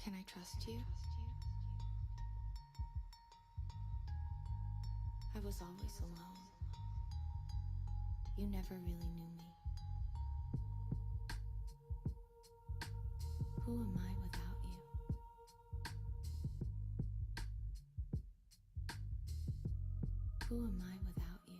Can I trust you? I was always alone. You never really knew me. Who am I without you? Who am I without you?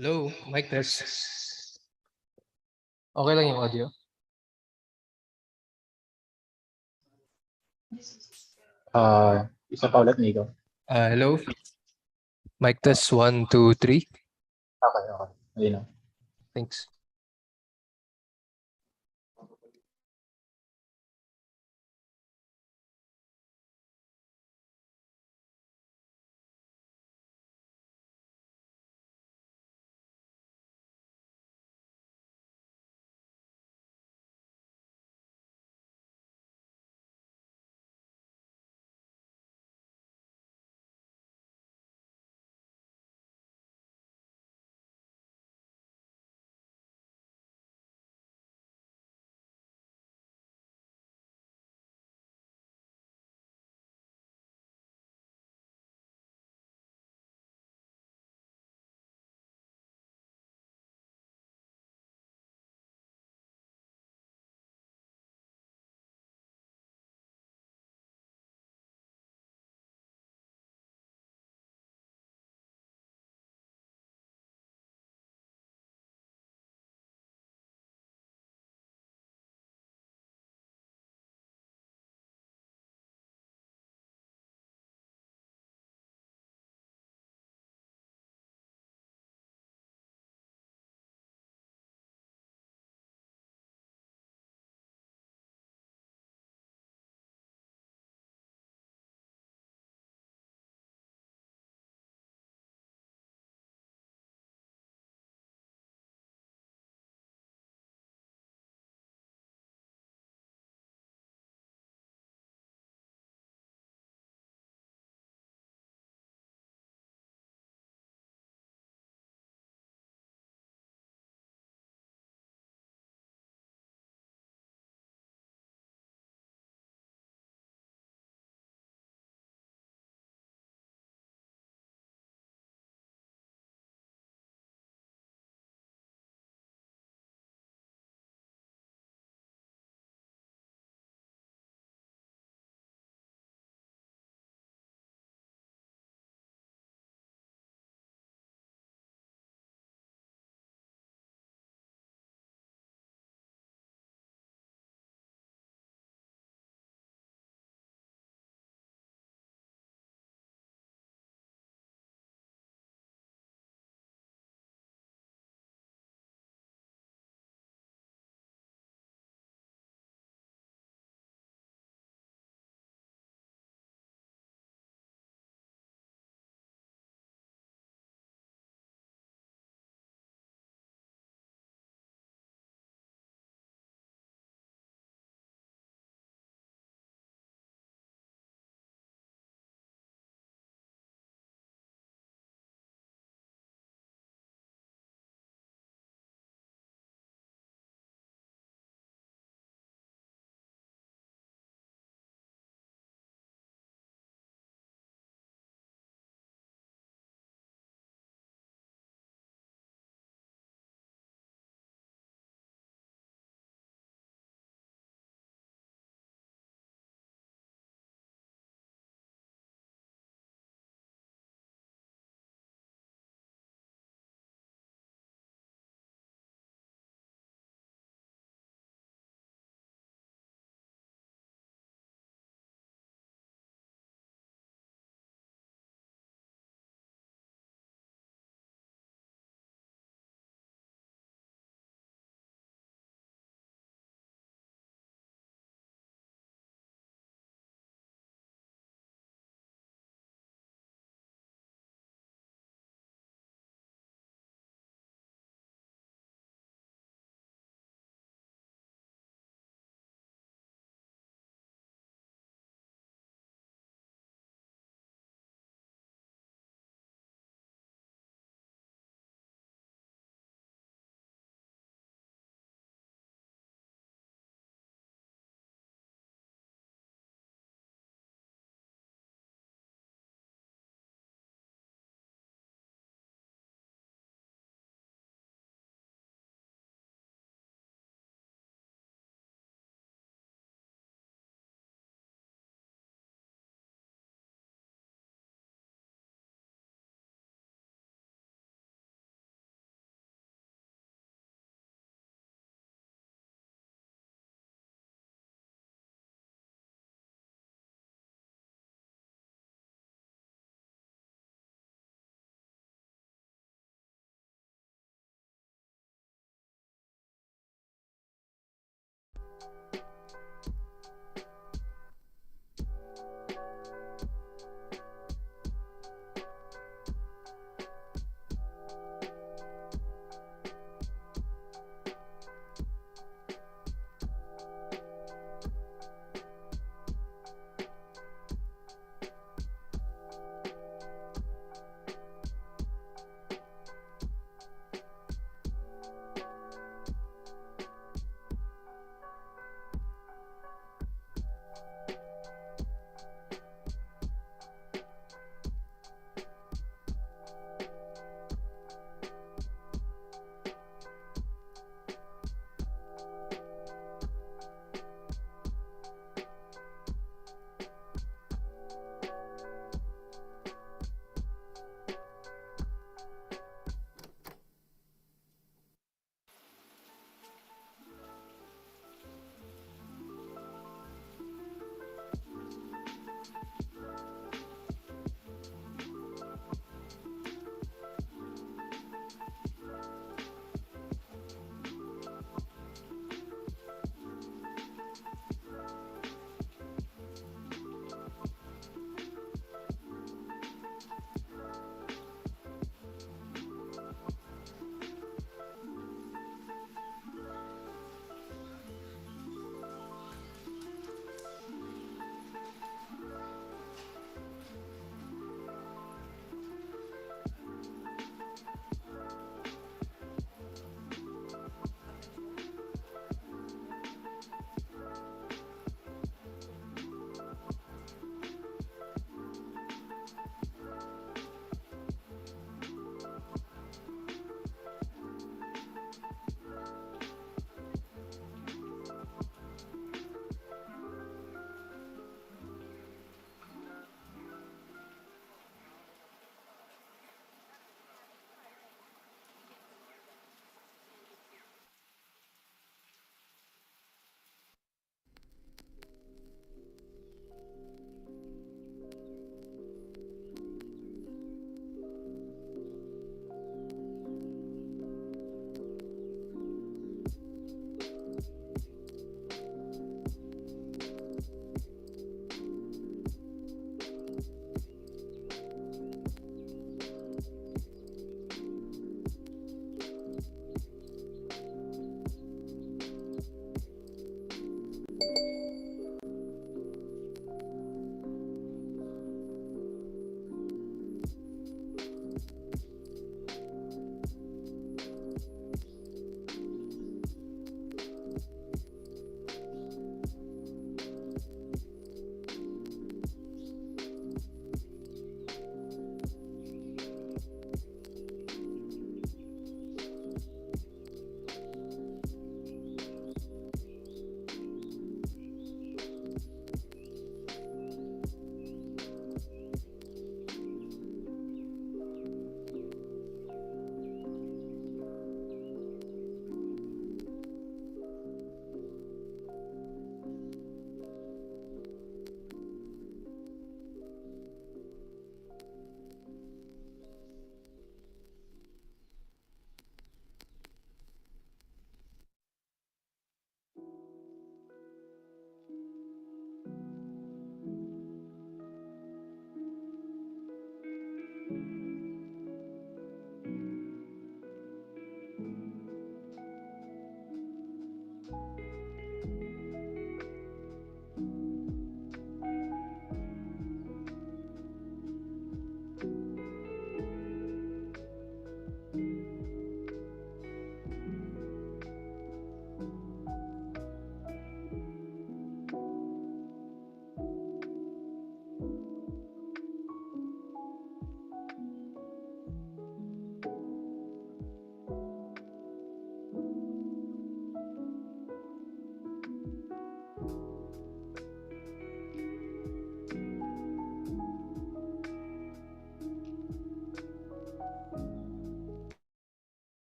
Hello, mic test. Okay lang yung audio. Isa pa ulit, Nico. Hello. Mic test 1, 2, 3. Okay, okay. Ayun na. Thanks.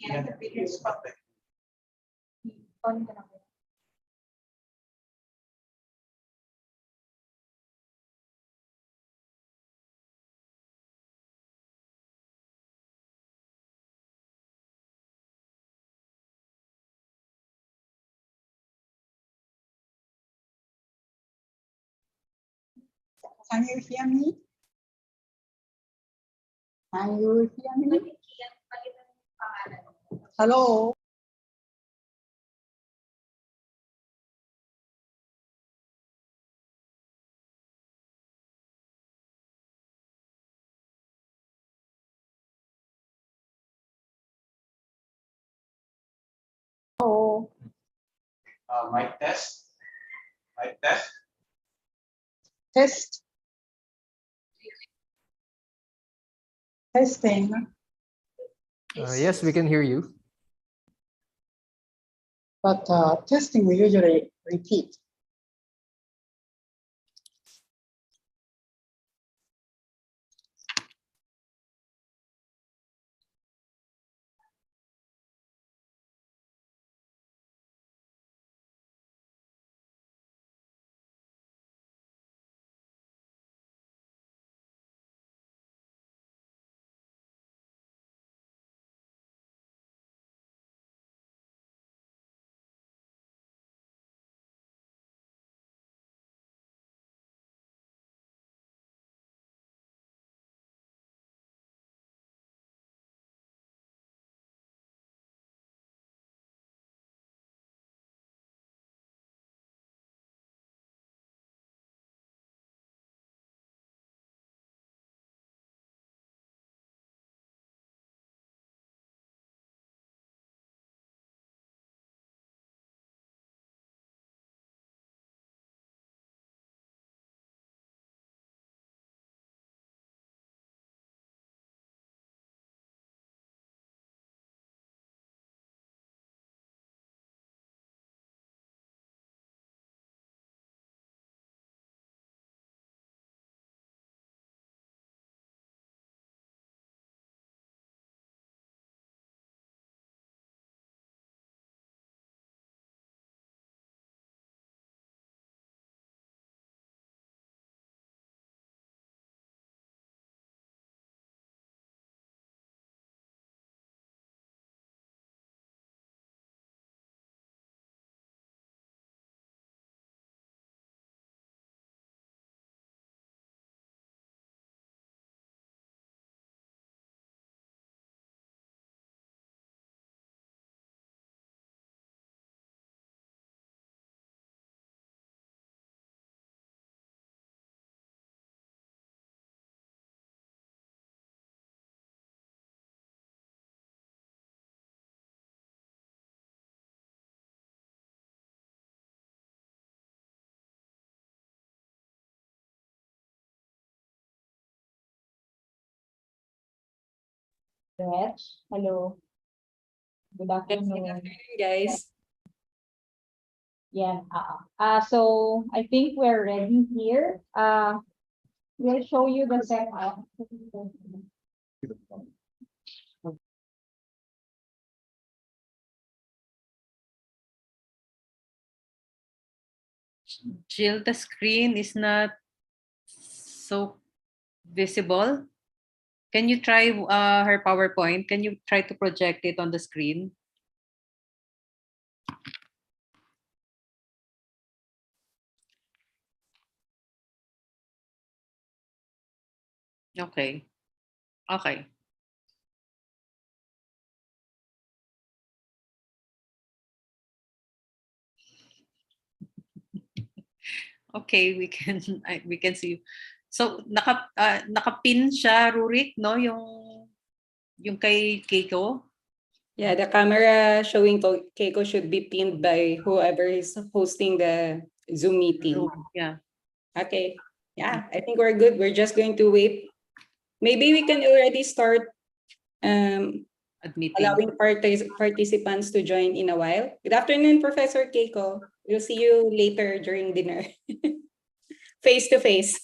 Can you hear me? Can you hear me? Hello? Hello? Mic test. Mic test. Test. Testing. Yes, we can hear you. But testing we usually repeat. Reg, hello. Good afternoon. Guys. Yeah. So I think we're ready here. We'll show you the setup. Jill, the screen is not so visible. Can you try her PowerPoint? Can you try to project it on the screen? Okay. Okay. Okay, we can we can see. So nakapin siya, Rurik, no? Yung kay Keiko. Yeah, the camera showing Keiko should be pinned by whoever is hosting the Zoom meeting. Yeah. Okay. Yeah, I think we're good. We're just going to wait. Maybe we can already start Admitting. allowing participants to join in a while. Good afternoon, Professor Keiko. We'll see you later during dinner. Face to face.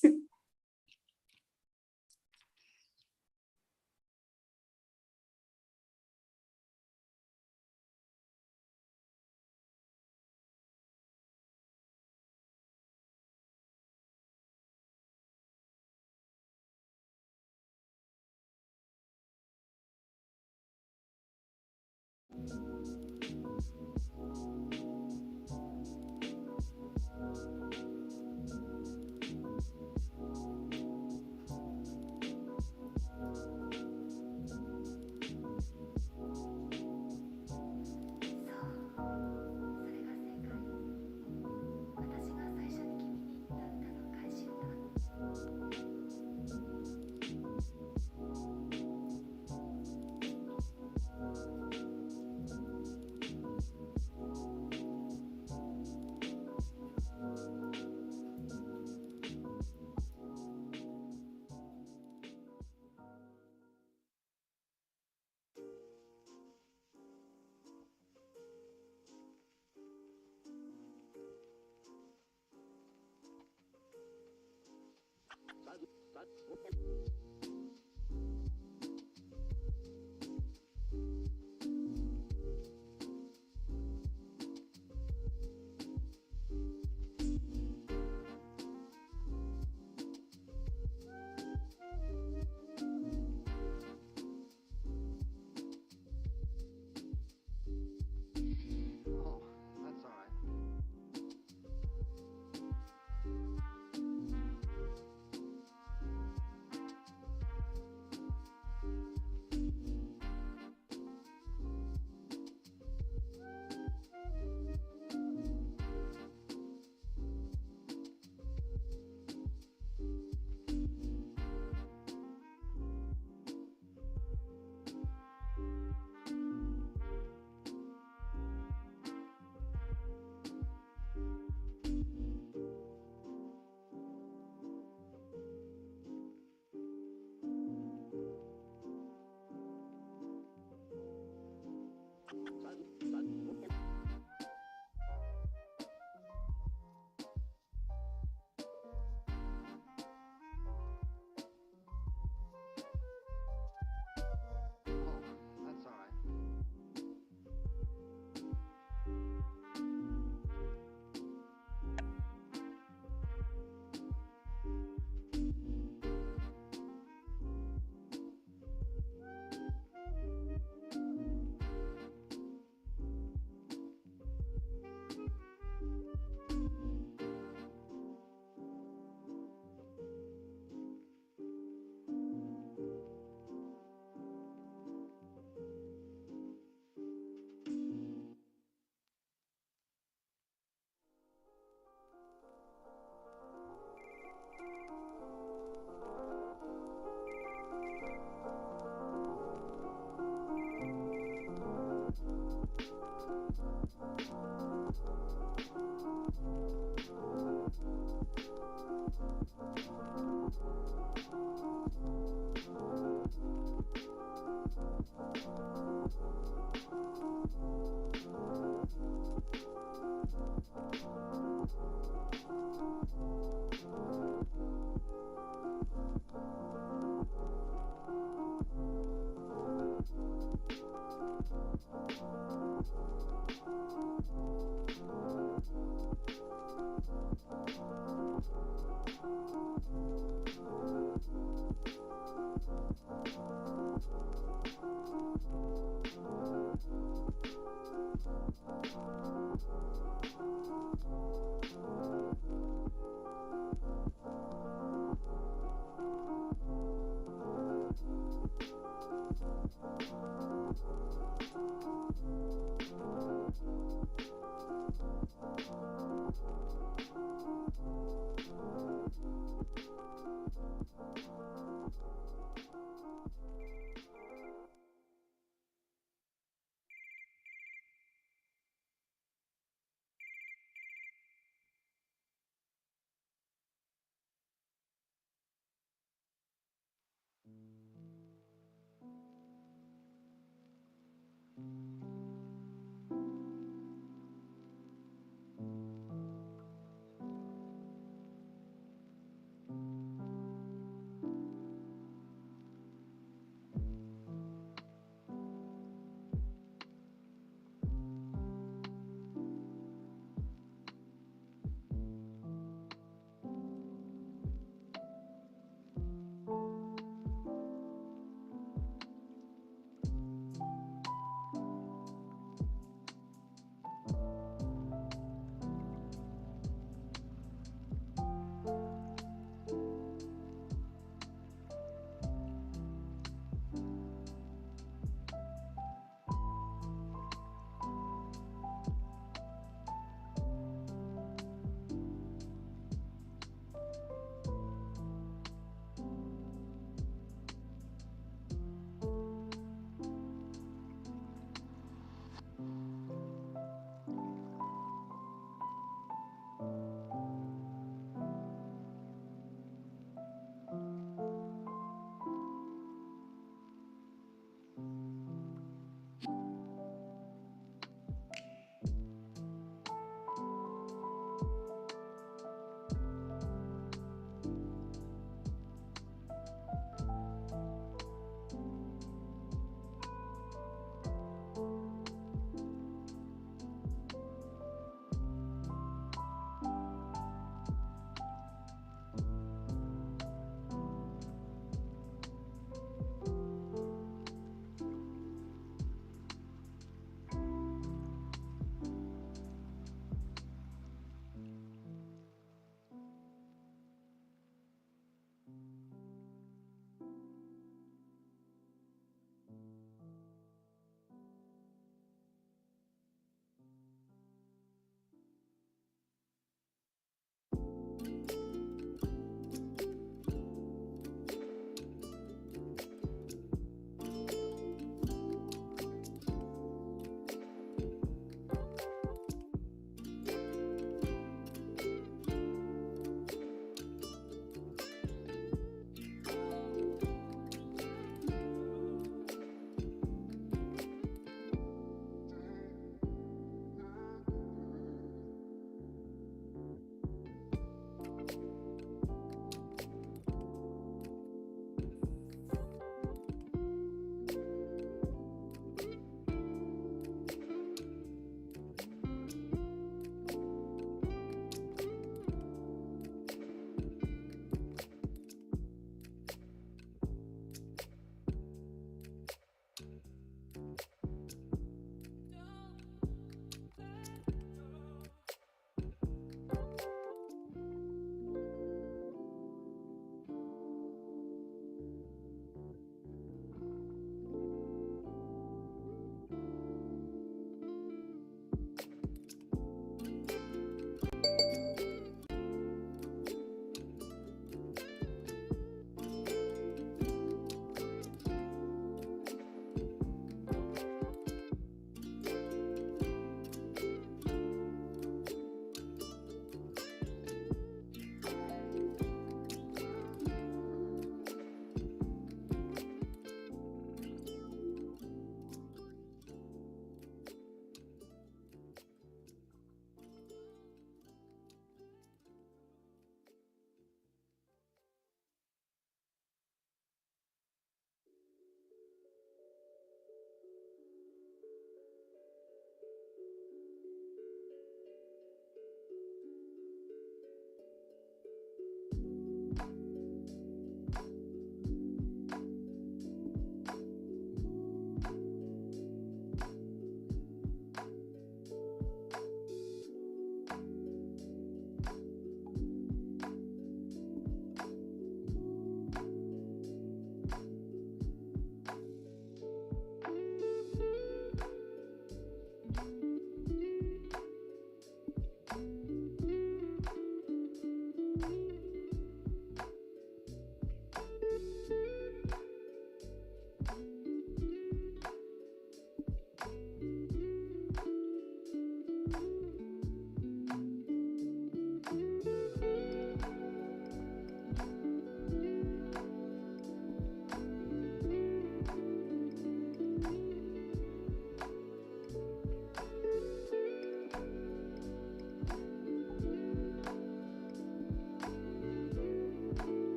Oh, that's all right. Oh, that's all right.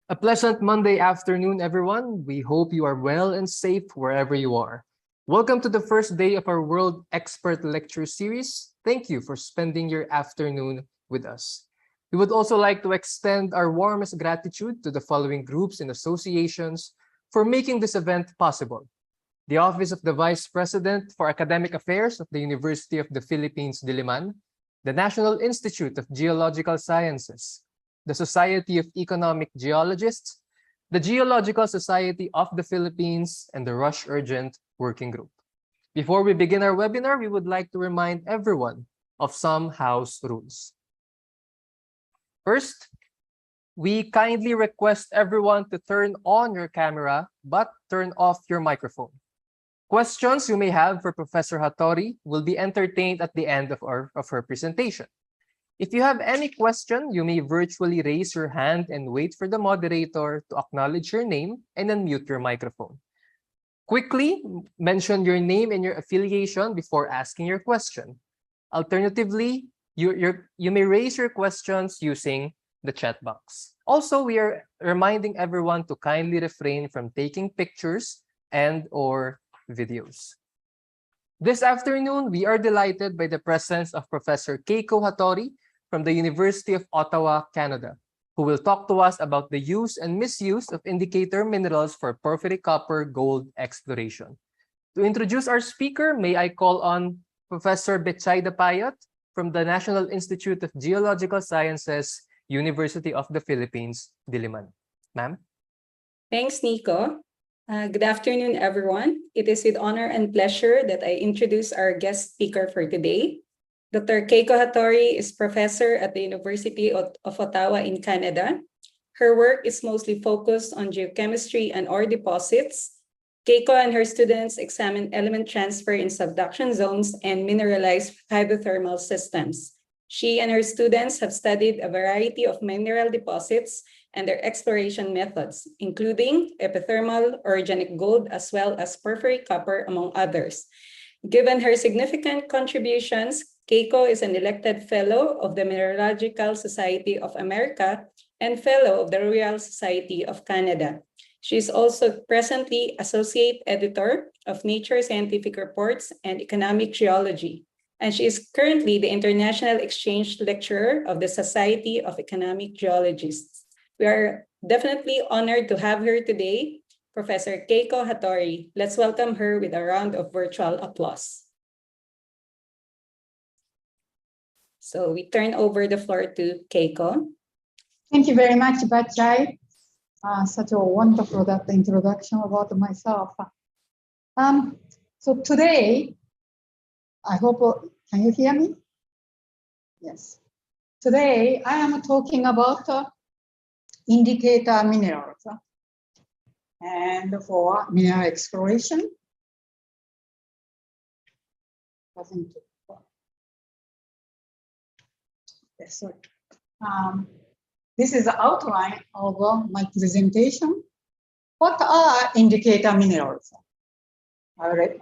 A pleasant Monday afternoon, everyone. We hope you are well and safe wherever you are. Welcome to the first day of our World Expert Lecture Series. Thank you for spending your afternoon with us. We would also like to extend our warmest gratitude to the following groups and associations for making this event possible. The Office of the Vice President for Academic Affairs of the University of the Philippines, Diliman, the National Institute of Geological Sciences, the Society of Economic Geologists, the Geological Society of the Philippines, and the Rush Urgent Working Group. Before we begin our webinar, we would like to remind everyone of some house rules. First, we kindly request everyone to turn on your camera, but turn off your microphone. Questions you may have for Professor Hattori will be entertained at the end of her presentation. If you have any question, you may virtually raise your hand and wait for the moderator to acknowledge your name and unmute your microphone. Quickly mention your name and your affiliation before asking your question. Alternatively, you may raise your questions using the chat box. Also, we are reminding everyone to kindly refrain from taking pictures and/or videos. This afternoon, we are delighted by the presence of Professor Keiko Hattori from the University of Ottawa, Canada, who will talk to us about the use and misuse of indicator minerals for porphyry copper gold exploration. To introduce our speaker, may I call on Professor Betsaida Payot from the National Institute of Geological Sciences, University of the Philippines, Diliman. Ma'am? Thanks, Nico. Good afternoon, everyone. It is with honor and pleasure that I introduce our guest speaker for today. Dr. Keiko Hattori is professor at the University of Ottawa in Canada. Her work is mostly focused on geochemistry and ore deposits. Keiko and her students examine element transfer in subduction zones and mineralized hydrothermal systems. She and her students have studied a variety of mineral deposits and their exploration methods, including epithermal orogenic gold as well as porphyry copper, among others. Given her significant contributions, Keiko is an elected Fellow of the Mineralogical Society of America and Fellow of the Royal Society of Canada. She is also presently Associate Editor of Nature Scientific Reports and Economic Geology, and she is currently the International Exchange Lecturer of the Society of Economic Geologists. We are definitely honored to have her today, Professor Keiko Hattori. Let's welcome her with a round of virtual applause. So we turn over the floor to Keiko. Thank you very much, Bachai. Such a wonderful introduction about myself. So today, I hope, can you hear me? Yes. Today, I am talking about indicator minerals and for mineral exploration. Yes, sorry. This is the outline of my presentation. What are indicator minerals? I will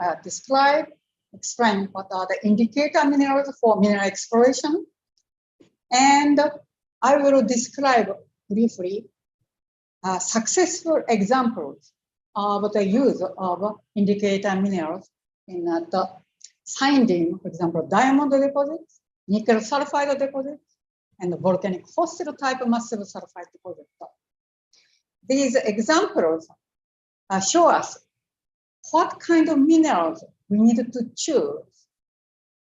explain what are the indicator minerals for mineral exploration. And I will describe briefly successful examples of the use of indicator minerals in the finding, for example, diamond deposits, nickel sulfide deposits, and the volcanic fossil type massive sulfide deposits. These examples show us what kind of minerals we need to choose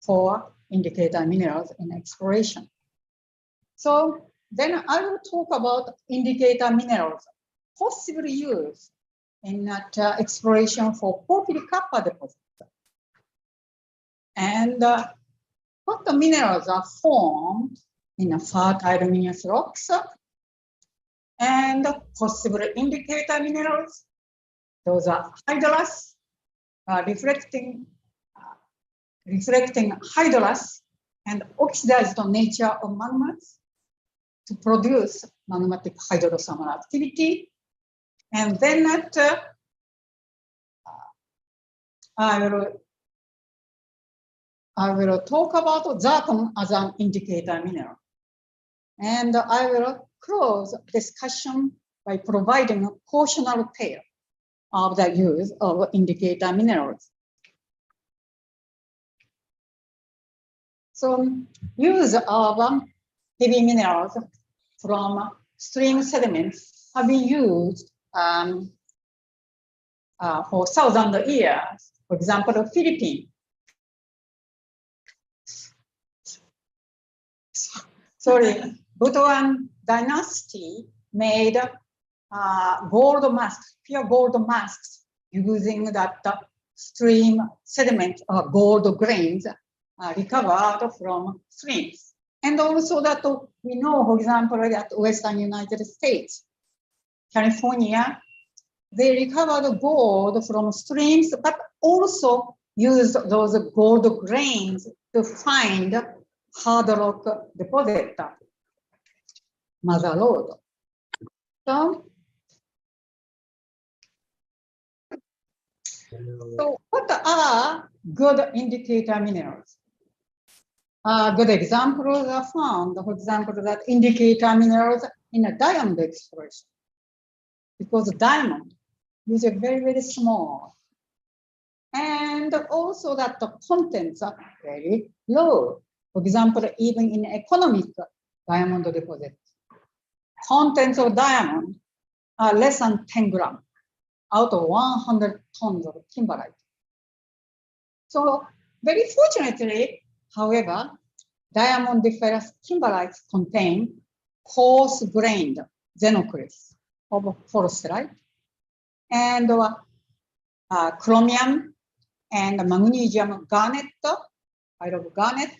for indicator minerals in exploration. So then I will talk about indicator minerals possibly used in exploration for porphyry copper deposits. And what the minerals are formed in a fertile igneous rocks and possible indicator minerals. Those are hydrous, reflecting hydrous and oxidized nature of magmas to produce magmatic hydrothermal activity. And then I will talk about zircon as an indicator mineral. And I will close discussion by providing a cautionary tale of the use of indicator minerals. So use of heavy minerals from stream sediments have been used for thousands of years. For example, the Philippines. Sorry, Butuan dynasty made gold masks, pure gold masks, using that stream sediment or gold grains recovered from streams. And also that we know, for example, that Western United States, California, they recovered gold from streams, but also used those gold grains to find hard rock deposit, Mother Lode. So what are good indicator minerals? Good examples are found, for example, that indicator minerals in a diamond exploration, because diamond is very, very small. And also that the contents are very low. For example, even in economic diamond deposit, contents of diamond are less than 10 grams out of 100 tons of kimberlite. So very fortunately, however, diamond-ferrous kimberlites contain coarse-grained xenoclase of forsterite, and chromium and magnesium garnet, I love garnet,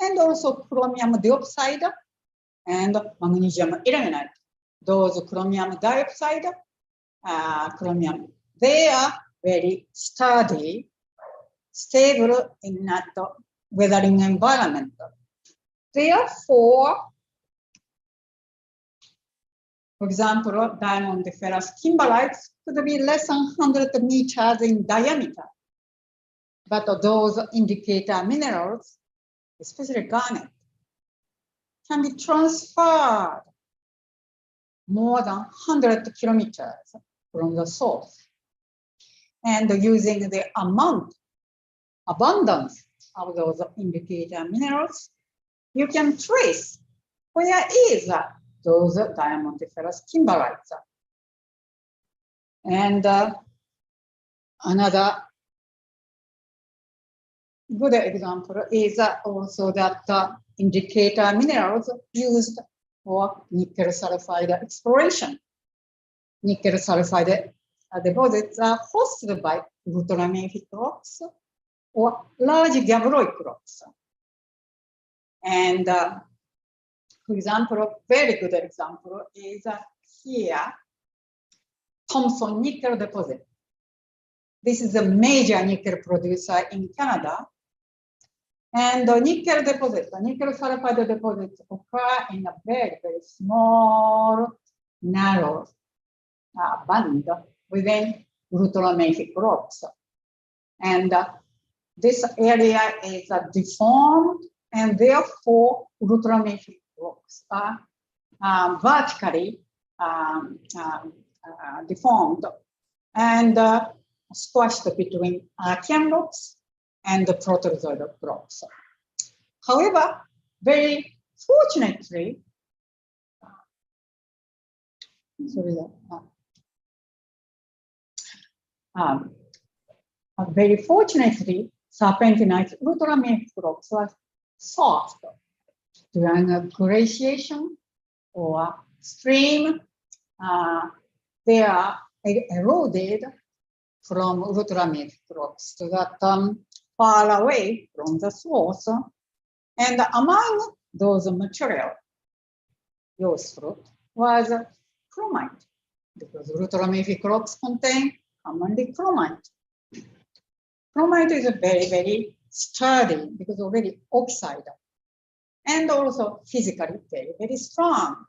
and also chromium dioxide and magnesium ilmenite. Those chromium dioxide, chromium, they are very sturdy, stable in that weathering environment. Therefore, for example, diamond-ferrous kimberlites could be less than 100 meters in diameter. But those indicator minerals, especially garnet, can be transferred more than 100 kilometers from the source. And using the abundance of those indicator minerals, you can trace where is those diamond-ferrous kimberlites. And another good example is also that indicator minerals used for nickel sulfide exploration. Nickel sulfide deposits are hosted by ultramafic rocks or large gabbroic rocks. And for example, a very good example is here, Thompson nickel deposit. This is a major nickel producer in Canada. And the nickel deposit, the nickel sulfide deposits occur in a very, very small, narrow band within ultramafic rocks. And this area is deformed, and therefore ultramafic rocks are vertically deformed and squashed between Archean rocks and the proterozoic rocks. However, very fortunately, very fortunately, serpentinite ultramafic rocks were soft during a glaciation or stream. They are eroded from ultramafic rocks so that far away from the source. And among those material useful was chromite, because ultramafic rocks contain commonly chromite. Chromite is very, very sturdy because already oxide, and also physically very, very strong.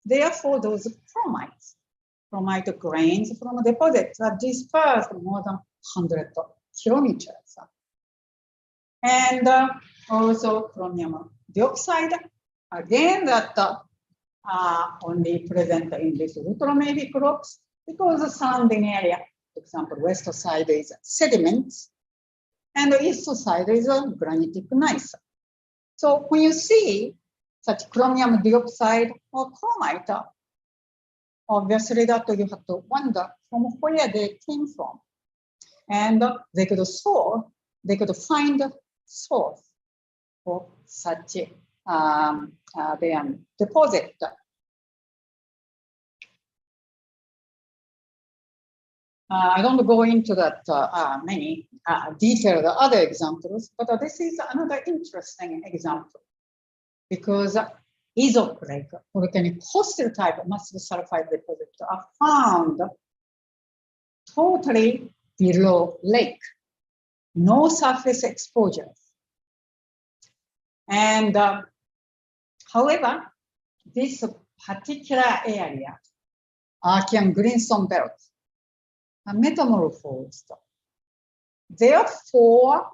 Therefore, those chromite grains from deposits are dispersed more than 100 kilometers. And also chromium dioxide, again, that are only present in this ultramafic rocks because the surrounding area, for example, west side is sediments and the east side is a granitic gneiss. So when you see such chromium dioxide or chromite, obviously that you have to wonder from where they came from. And they could find a source for such deposit. I don't go into that many detailed other examples, but this is another interesting example because isoclake, volcanic hostile type massive sulfide deposits are found totally below lake, no surface exposures. And however, this particular area, Archean greenstone belt, are metamorphosed. Therefore,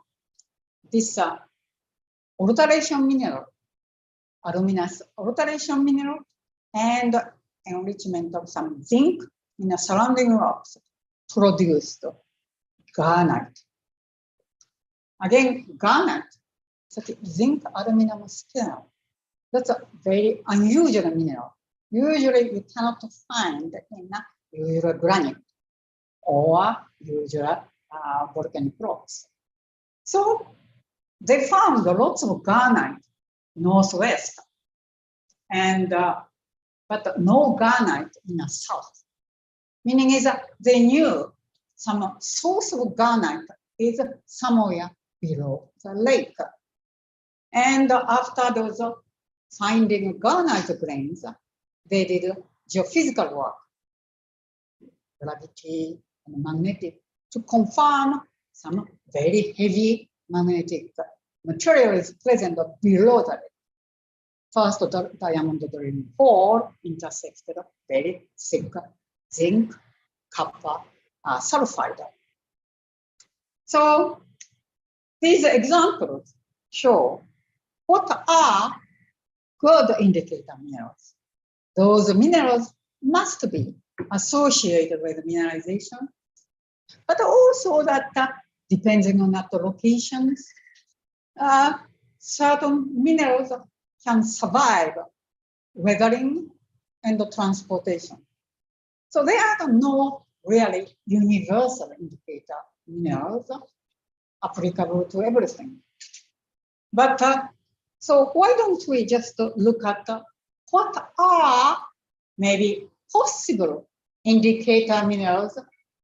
this alteration mineral, aluminous alteration mineral, and enrichment of some zinc in the surrounding rocks produced garnet. Again, garnet, such zinc aluminum scale, that's a very unusual mineral. Usually you cannot find in usual granite or usual volcanic rocks. So they found lots of garnet northwest, and but no garnet in the south. Meaning is that they knew some source of garnet is somewhere below the lake. And after those finding garnet grains, they did geophysical work, gravity and magnetic, to confirm some very heavy magnetic material is present below the lake. First, the diamond drilling hole intersected very thick zinc, copper, sulfide. So these examples show what are good indicator minerals. Those minerals must be associated with mineralization, but also that depending on the locations, certain minerals can survive weathering and transportation. So there are no really universal indicator minerals applicable to everything. But so why don't we just look at what are maybe possible indicator minerals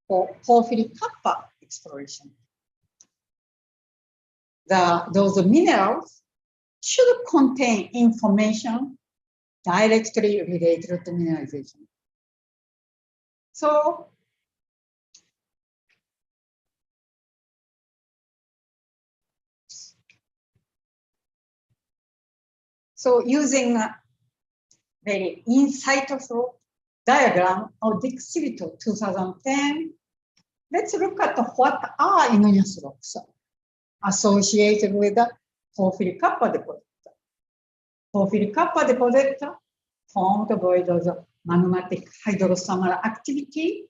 for porphyry kappa exploration? Those minerals should contain information directly related to mineralization. So using a very insightful diagram of Dixilito 2010, let's look at what are igneous rocks associated with the porphyry kappa deposit. Porphyry kappa deposit formed by those magmatic hydrothermal activity,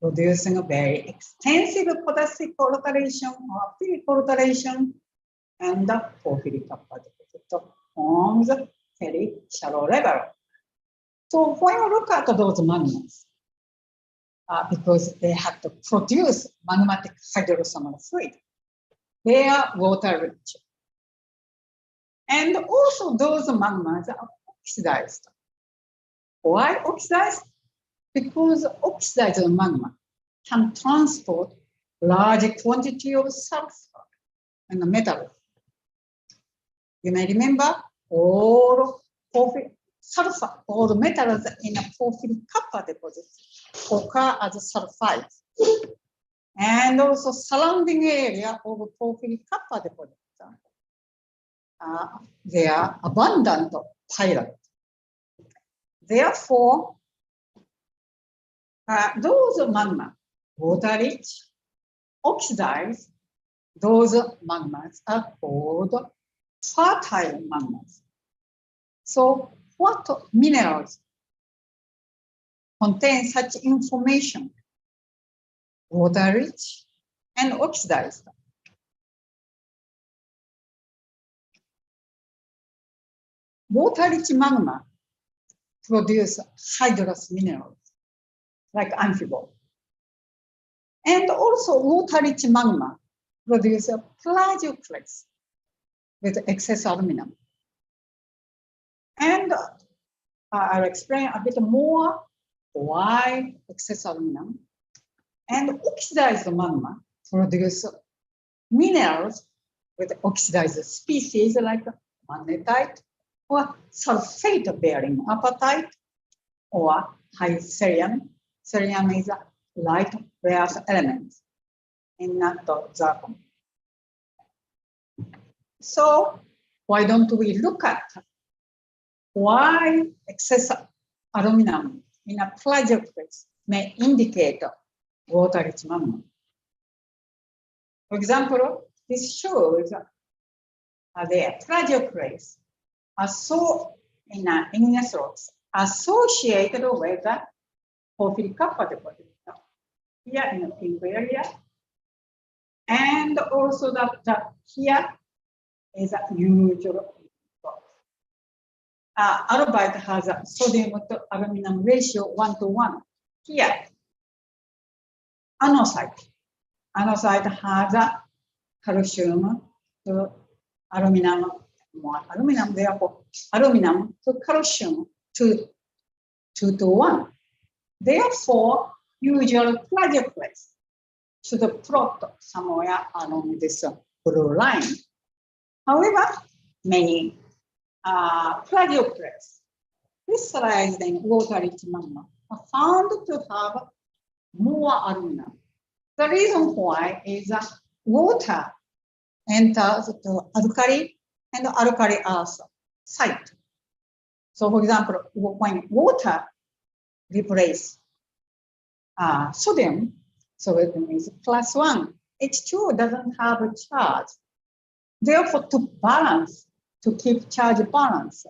producing a very extensive potassic alteration or philic alteration, and the porphyry kappa deposit forms very shallow level. So when you look at those magmas, because they have to produce magmatic hydrothermal fluid, they are water rich. And also those magmas are oxidized. Why oxidized? Because oxidized magma can transport large quantity of sulfur and metal. You may remember all sulfur, all metals in a porphyry kappa deposit occur as sulfides. And also surrounding area of porphyry kappa deposit, they are abundant pyrite. Therefore, those magma, water rich, oxidized, those magmas are called fertile magmas. So what minerals contain such information? Water rich and oxidized. Water rich magma produce hydrous minerals like amphibole. And also water rich magma produce a plagioclase with excess aluminum. And I'll explain a bit more why excess aluminum. And oxidized magma produce minerals with oxidized species like magnetite or sulfate-bearing apatite or high cerium. Cerium is a light rare earth element in not zircon. So why don't we look at why excess aluminum in a plagioclase may indicate water-rich magma? For example, this shows the plagioclase in igneous rocks associated with the porphyry kappa deposit here in the pink area, and also that here is a usual. Albite has a sodium to aluminum ratio 1:1. Here, anosite. Anosite has a calcium to aluminum, more aluminum, therefore aluminum to calcium to 2:1. Therefore, usual plagioclase should plot somewhere along this blue line. However, many plagioclase crystallized in water-rich magma are found to have more aluminum. The reason why is that water enters the alkali and alkali earth site. So, for example, when water replaces sodium, so it means +1. H2 doesn't have a charge. Therefore, to keep charge balance,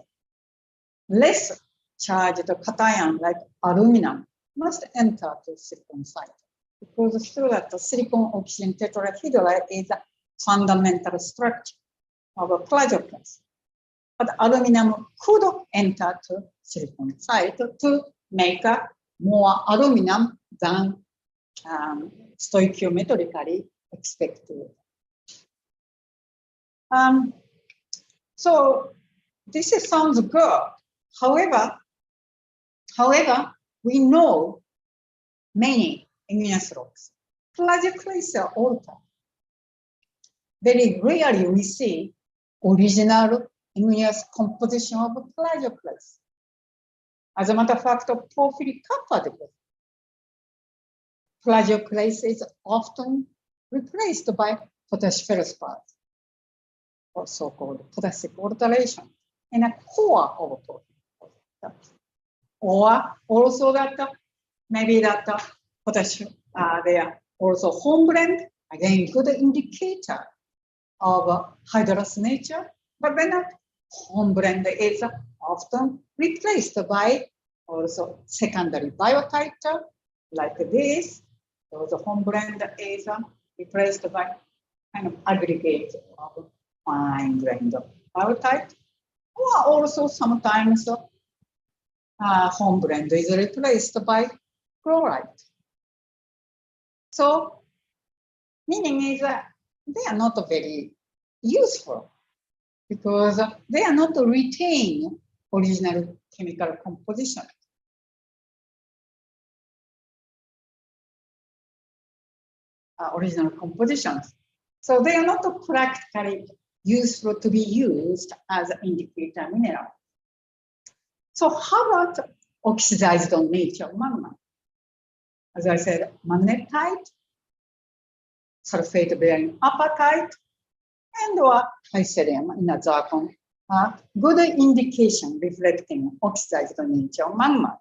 less charged cation like aluminum must enter the silicon site. Because through that, the silicon oxygen tetrahedride is a fundamental structure of a plagioclase. But aluminum could enter to silicon site to make more aluminum than stoichiometrically expected. So this sounds good. However, we know many igneous rocks. Plagioclase are altered. Very rarely we see original igneous composition of plagioclase. As a matter of fact, porphyry kappa deposit. Plagioclase is often replaced by potash feldspars, or so-called potassic alteration, in a core of porphyry. Or also that maybe that potash they are also hornblende, again good indicator of hydrous nature, but when that hornblende is often replaced by also secondary biotite like this. So the hornblende is replaced by kind of aggregate of fine-grained biotite, or also sometimes hornblende is replaced by chloride. So, meaning is that they are not very useful because they are not retain original chemical composition. Original compositions. So they are not practically useful to be used as an indicator mineral. So how about oxidized nature of magma? As I said, magnetite, sulfate-bearing apatite, and or high cerium in a zircon are good indication reflecting oxidized nature of magma.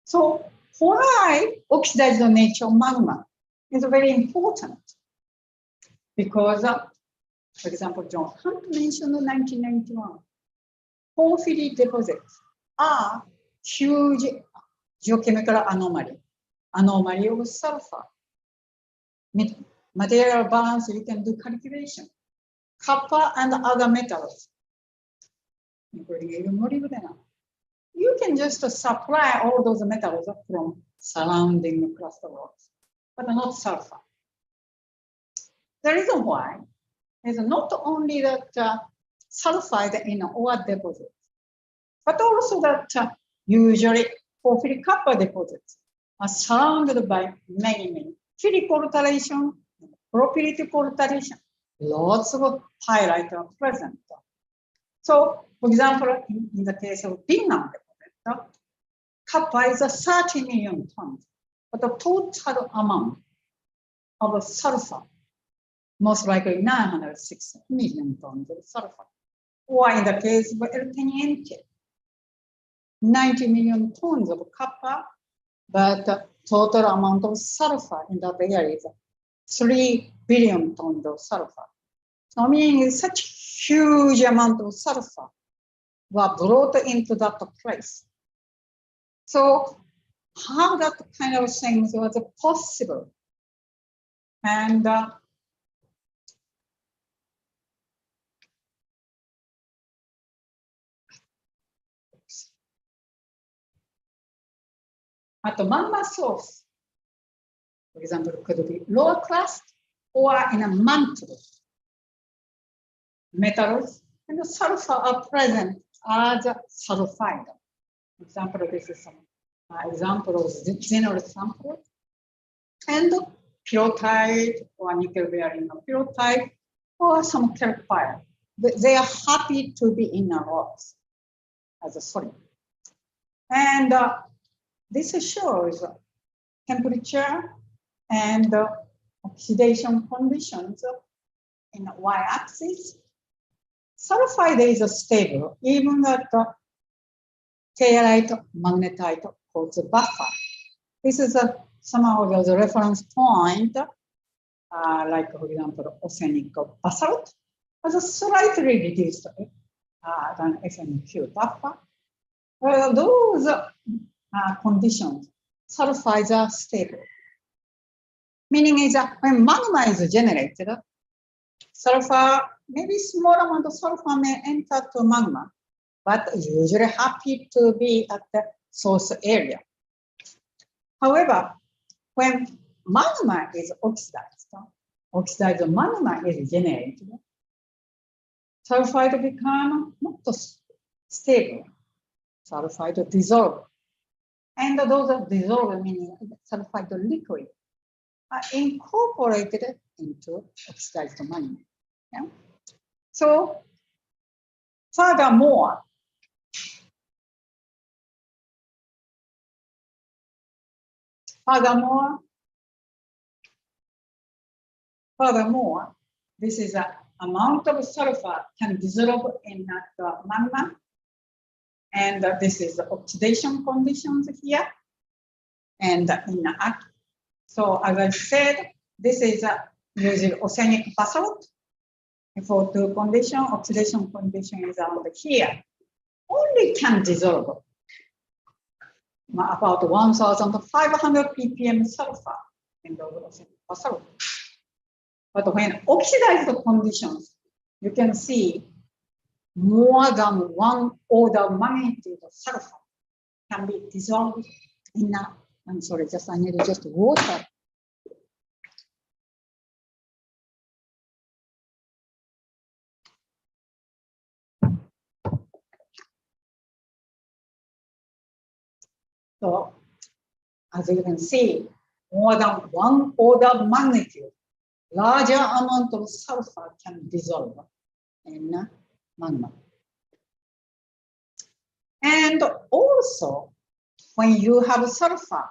So why oxidized nature of magma is very important? Because, for example, John Hunt mentioned in 1991, porphyry deposits are huge geochemical anomaly of sulfur. Material balance, you can do calculation. Copper and other metals, including even molybdenum. You can just supply all those metals from surrounding cluster rocks, but not sulfur. The reason why is not only that sulfide in ore deposits, but also that usually porphyry copper deposits are surrounded by many pyrite alteration, propyrite alteration. Lots of pyrite are present. So, for example, in the case of Bingham deposit, copper is 30 million tons, but the total amount of sulfur, most likely 906 million tons of sulfur. Or in the case of El Teniente, 90 million tons of copper, but the total amount of sulfur in that area is 3 billion tons of sulfur. So I mean, such huge amount of sulfur were brought into that place. So how that kind of things was possible? And at the magma source, for example, could be lower crust or in a mantle. Metals and the sulfur are present as a sulfide. For example, this is some example of xenol sample. And pyrrhotite or nickel-bearing pyrrhotite or some calcite. They are happy to be in the rocks as a solid. And this shows temperature and oxidation conditions in the y-axis. Sulfide is stable, even at kaolite, magnetite holds a buffer. This is somehow the reference point, like for example, arsenic basalt has a slightly reduced than SNQ buffer. Those conditions, sulfides are stable. Meaning is that when magma is generated, sulfur, maybe small amount of sulfur may enter to magma, but usually happy to be at the source area. However, when magma is oxidized magma is generated, sulfide become not stable. Sulfide dissolve. And those are dissolved, meaning sulfide liquid, are incorporated into oxidized magma. Yeah? So, furthermore, this is an amount of sulfur can dissolve in the magma. And this is the oxidation conditions here. And so as I said, this is using arsenic basalt. For two condition, oxidation condition is around here. Only can dissolve about 1,500 ppm sulfur in the arsenic basalt. But when oxidized conditions, you can see more than one order of magnitude of sulfur can be dissolved in a, I'm sorry, I need just water. So, as you can see, more than one order of magnitude, larger amount of sulfur can dissolve in magma. And also, when you have sulfur,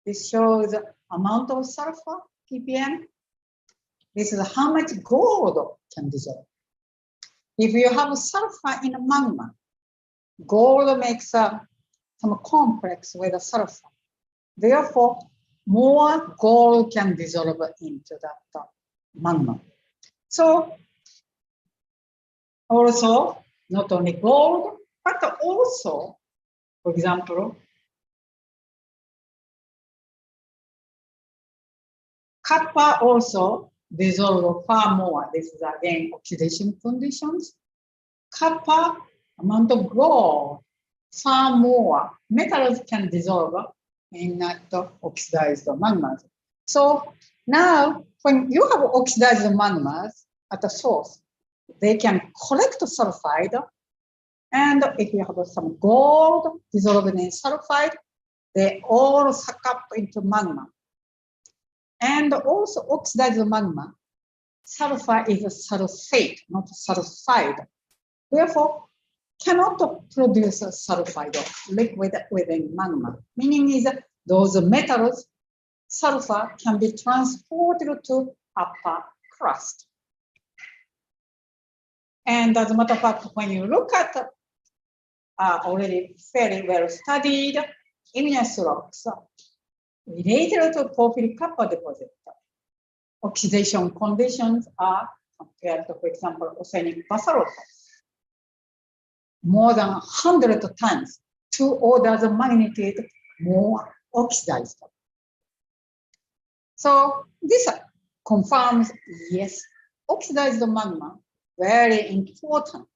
this shows amount of sulfur, ppm. This is how much gold can dissolve. If you have sulfur in magma, gold makes some complex with the sulfur. Therefore, more gold can dissolve into that magma. So, also, not only gold, But also, for example, copper also dissolve far more. This is again oxidation conditions. Copper amount of gold, far more metals can dissolve in that oxidized magmas. So now when you have oxidized magmas at the source, they can collect sulfide. And if you have some gold dissolved in sulfide, they all suck up into magma. And also oxidized magma, sulfur is a sulfate, not sulfide. Therefore, cannot produce a sulfide liquid within magma. Meaning is that those metals, sulfur can be transported to upper crust. And as a matter of fact, when you look at already fairly well studied igneous rocks related to porphyry copper deposit, oxidation conditions are compared to, for example, arsenic basalt, more than 100 times, 2 orders of magnitude more oxidized. So this confirms, yes, oxidized magma very important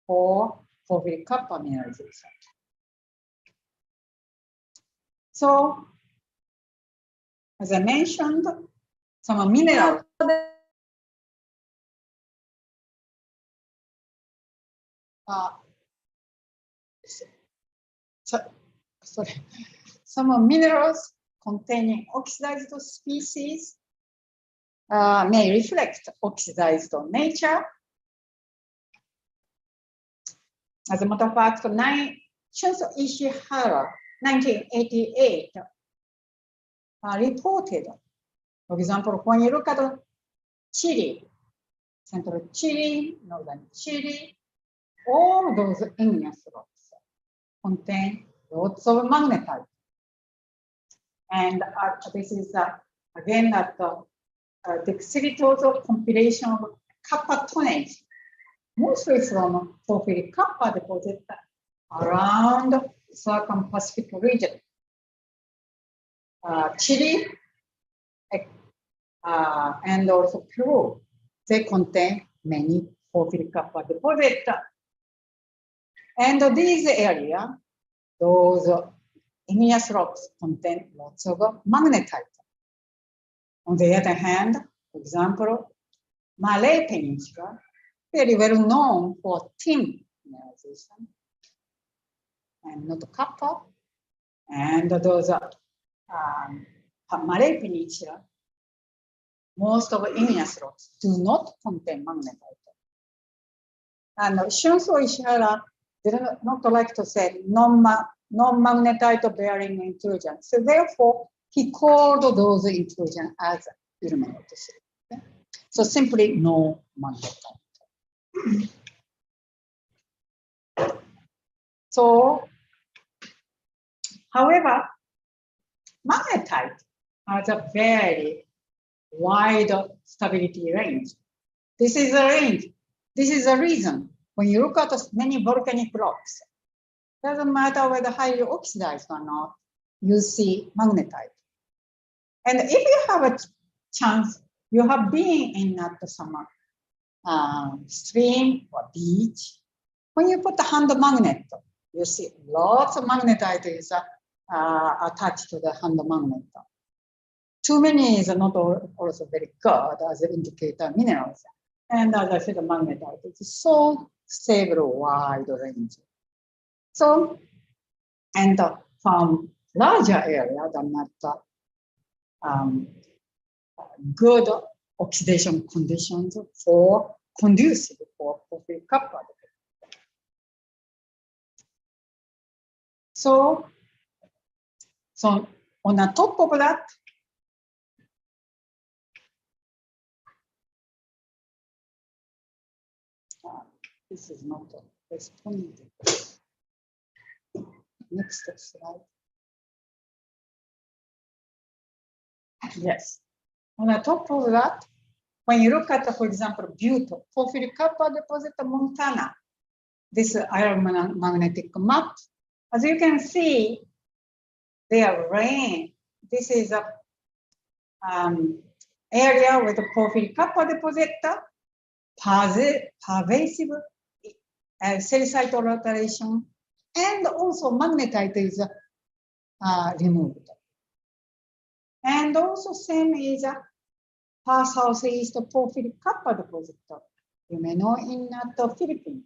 for porphyry copper mineralization. So, as I mentioned, some minerals some minerals containing oxidized species may reflect oxidized nature. As a matter of fact, Shunso Ishihara, 1988, reported, for example, when you look at Chile, central Chile, northern Chile, all those igneous rocks contain lots of magnetite. And this is again that the dextritoso compilation of copper tonnage, mostly from porphyry copper deposit around circum-Pacific region. Chile and also Peru, they contain many porphyry copper deposits. And these areas, those igneous rocks contain lots of magnetite. On the other hand, for example, Malay Peninsula, very well known for tin mineralization and not copper. And those Malay Peninsula, most of igneous rocks do not contain magnetite. And Shunso Ishihara did not like to say non-magnetite bearing intrusion. So therefore, he called those intrusion as ilmenite. Okay? So simply no magnetite. So, however, magnetite has a very wide stability range. This is a range. This is a reason when you look at many volcanic rocks, doesn't matter whether highly oxidized or not, you see magnetite. And if you have a chance, you have been in some stream or beach, when you put a hand magnet, you see lots of magnetite is attached to the hand magnet. Too many is not also very good as an indicator minerals. And as I said, the magnetite is so stable, wide range. So, and from larger area than that, good oxidation conditions for conducive for porphyry copper. So on the top of that, this is not responding. Next slide. Yes. On the top of that, when you look at, for example, Butte, porphyry copper deposit Montana, this aeromagnetic map. As you can see, they are rain. This is a area with a porphyry kappa deposit, pervasive cell site alteration, and also magnetite is removed. And also same is far southeast porphyry kappa deposit. You may know in the Philippines.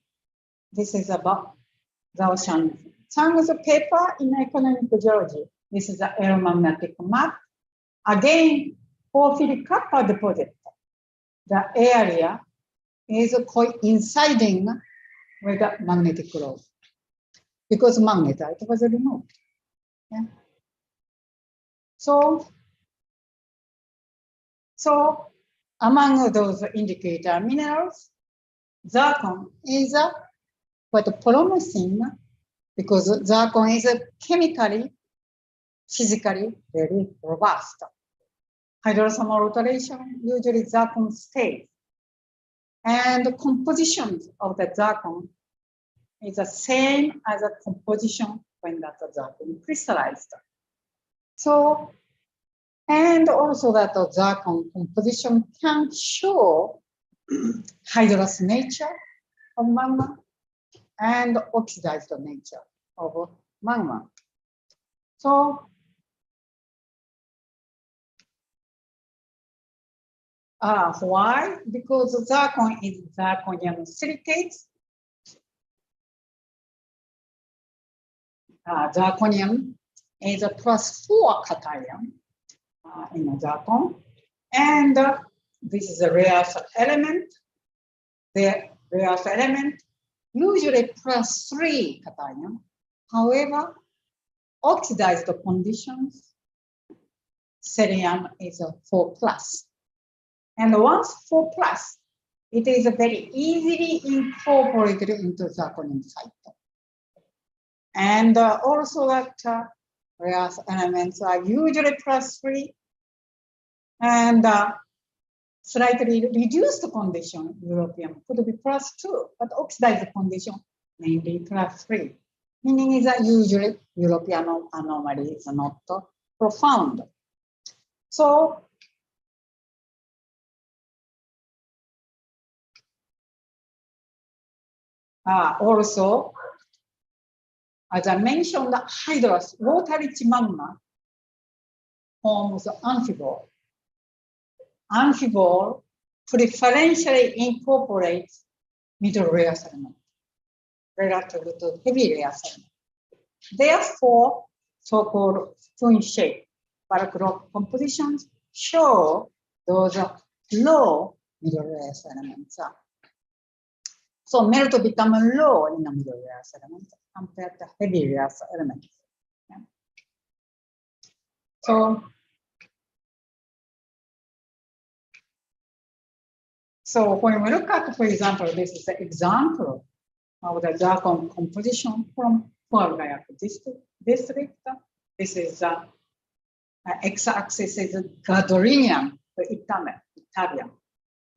This is about Zhao Chang's paper in economic geology. This is the aeromagnetic map. Again, porphyry kappa deposit. The area is coinciding with the magnetic load because magnetite was removed. Yeah. So among those indicator minerals, zircon is quite promising because zircon is chemically, physically very robust. Hydrothermal alteration, usually zircon stays. And the composition of the zircon is the same as the composition when that zircon crystallized. So, and also that the zircon composition can show hydrous nature of magma and oxidized nature of magma. So, why? Because zircon is zirconium silicates. Zirconium is a +4 cation in a zircon. And this is a rare earth element. The rare earth element usually +3 cation. However, oxidized conditions, cerium is a 4+. And once 4+, it is very easily incorporated into zirconium site. And also that rare earth elements are usually +3 and slightly reduced condition, European could be +2, but oxidized condition mainly +3. Meaning is that usually European anomaly is not profound. So also, as I mentioned, the hydrous water-rich magma forms amphibole. Amphibole preferentially incorporates middle rare earth element relative to heavy rare earth element. Therefore, so-called spoon-shaped bulk rock compositions show those low middle rare earth elements. So melt become low in the middle rare earth element compared to heavy rare earth elements. Yeah. So when we look at, for example, this is the example of the zircon composition from Porphyry district. This is x-axis is gadolinium, Italian.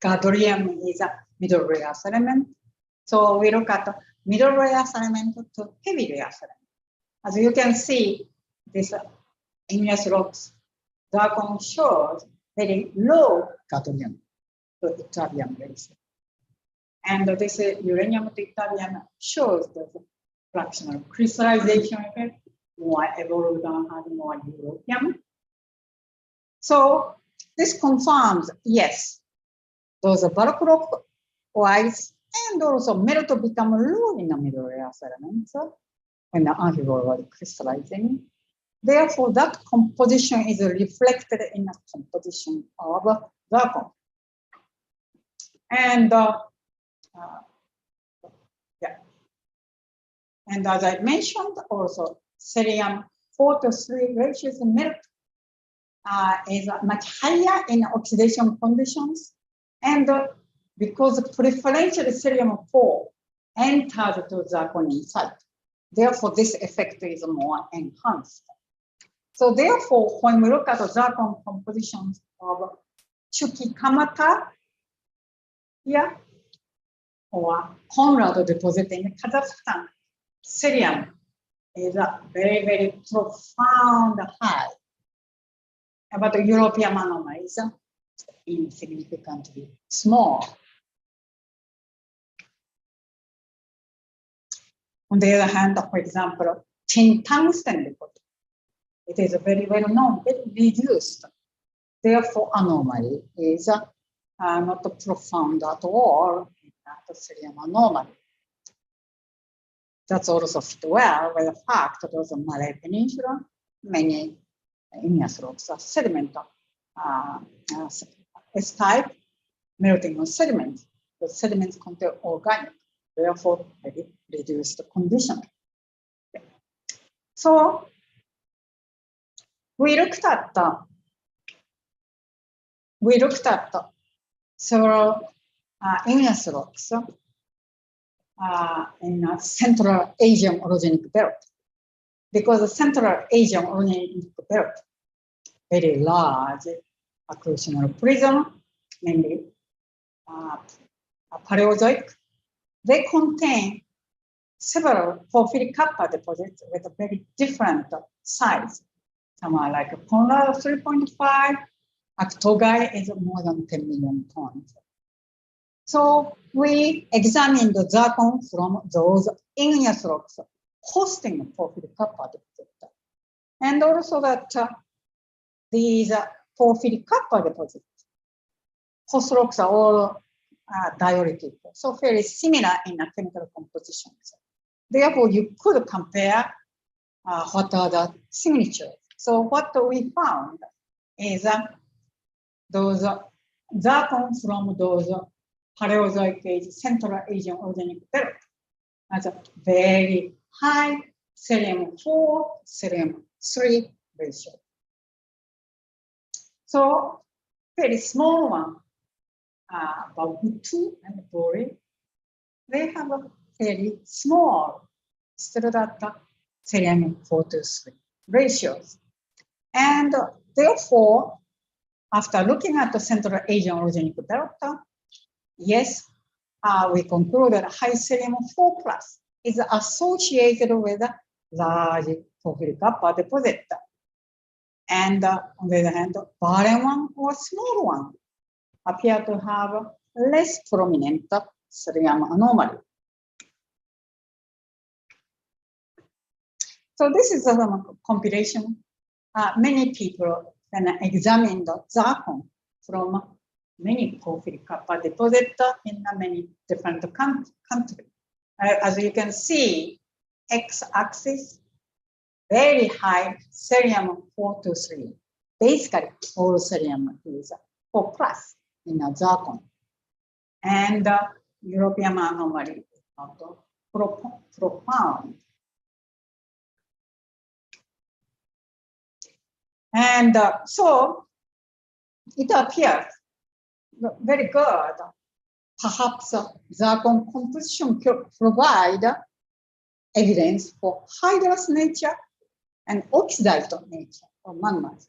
Gadolinium is a middle rare earth element. So we look at the middle rare earth element to heavy rare earth element. As you can see, this igneous rocks, zircon shows very low gadolinium to Italian ratio. And this uranium to Italian shows the fractional crystallization effect, more evolved than having more European. So this confirms, yes, those are bulk rock wise and also melt become low in the middle rare earth elements when the amphibole was crystallizing. Therefore, that composition is reflected in the composition of zircon. And yeah. And as I mentioned, also cerium 4:3 ratios melt is much higher in oxidation conditions. And because preferentially cerium 4 enters to zirconium site, therefore this effect is more enhanced. So therefore, when we look at the zircon compositions of Chuquicamata here, or Conrad deposit in Kazakhstan, cerium is a very, very profound high. But the European anomaly is insignificantly small. On the other hand, for example, tin tungsten deposit, it is very well known, very reduced. Therefore, anomaly is not profound at all in the cerium anomaly. That's also fit well with the fact that the Malay Peninsula, many igneous rocks are sediment, S-type, melting on sediments. The sediments contain organic, therefore very reduced condition. So we looked at several igneous rocks in Central Asian orogenic belt, because the Central Asian orogenic belt very large accretional prism, mainly Paleozoic. They contain several porphyry kappa deposits with a very different size. Some are like a Conrad 3.5, Aktogai is more than 10 million tons. So we examined the zircon from those igneous rocks hosting porphyry kappa deposit. And also that these porphyry kappa deposits, host rocks are all diuretic, so very similar in a chemical composition. Therefore, you could compare what are the signatures. So what we found is those zircon from those Paleozoic age Central Asian orogenic belt has a very high cerium-4, cerium-3 ratio. So very small one, Babutu and Bori, they have a very small, still that cerium-4 to 3 ratios. And therefore, after looking at the Central Asian orogenic belt, yes, we concluded high cerium-4 plus is associated with large porphyry kappa deposit. And on the other hand, barren one or small one appear to have less prominent cerium anomaly. So this is a compilation. Many people can examine the zircon from many porphyry kappa deposits in many different countries. As you can see, x-axis, very high cerium-4 to 3. Basically, all cerium is 4 plus in a zircon. And European anomaly is not profound. And so it appears very good. Perhaps zircon composition could provide evidence for hydrous nature and oxidized nature of magmas.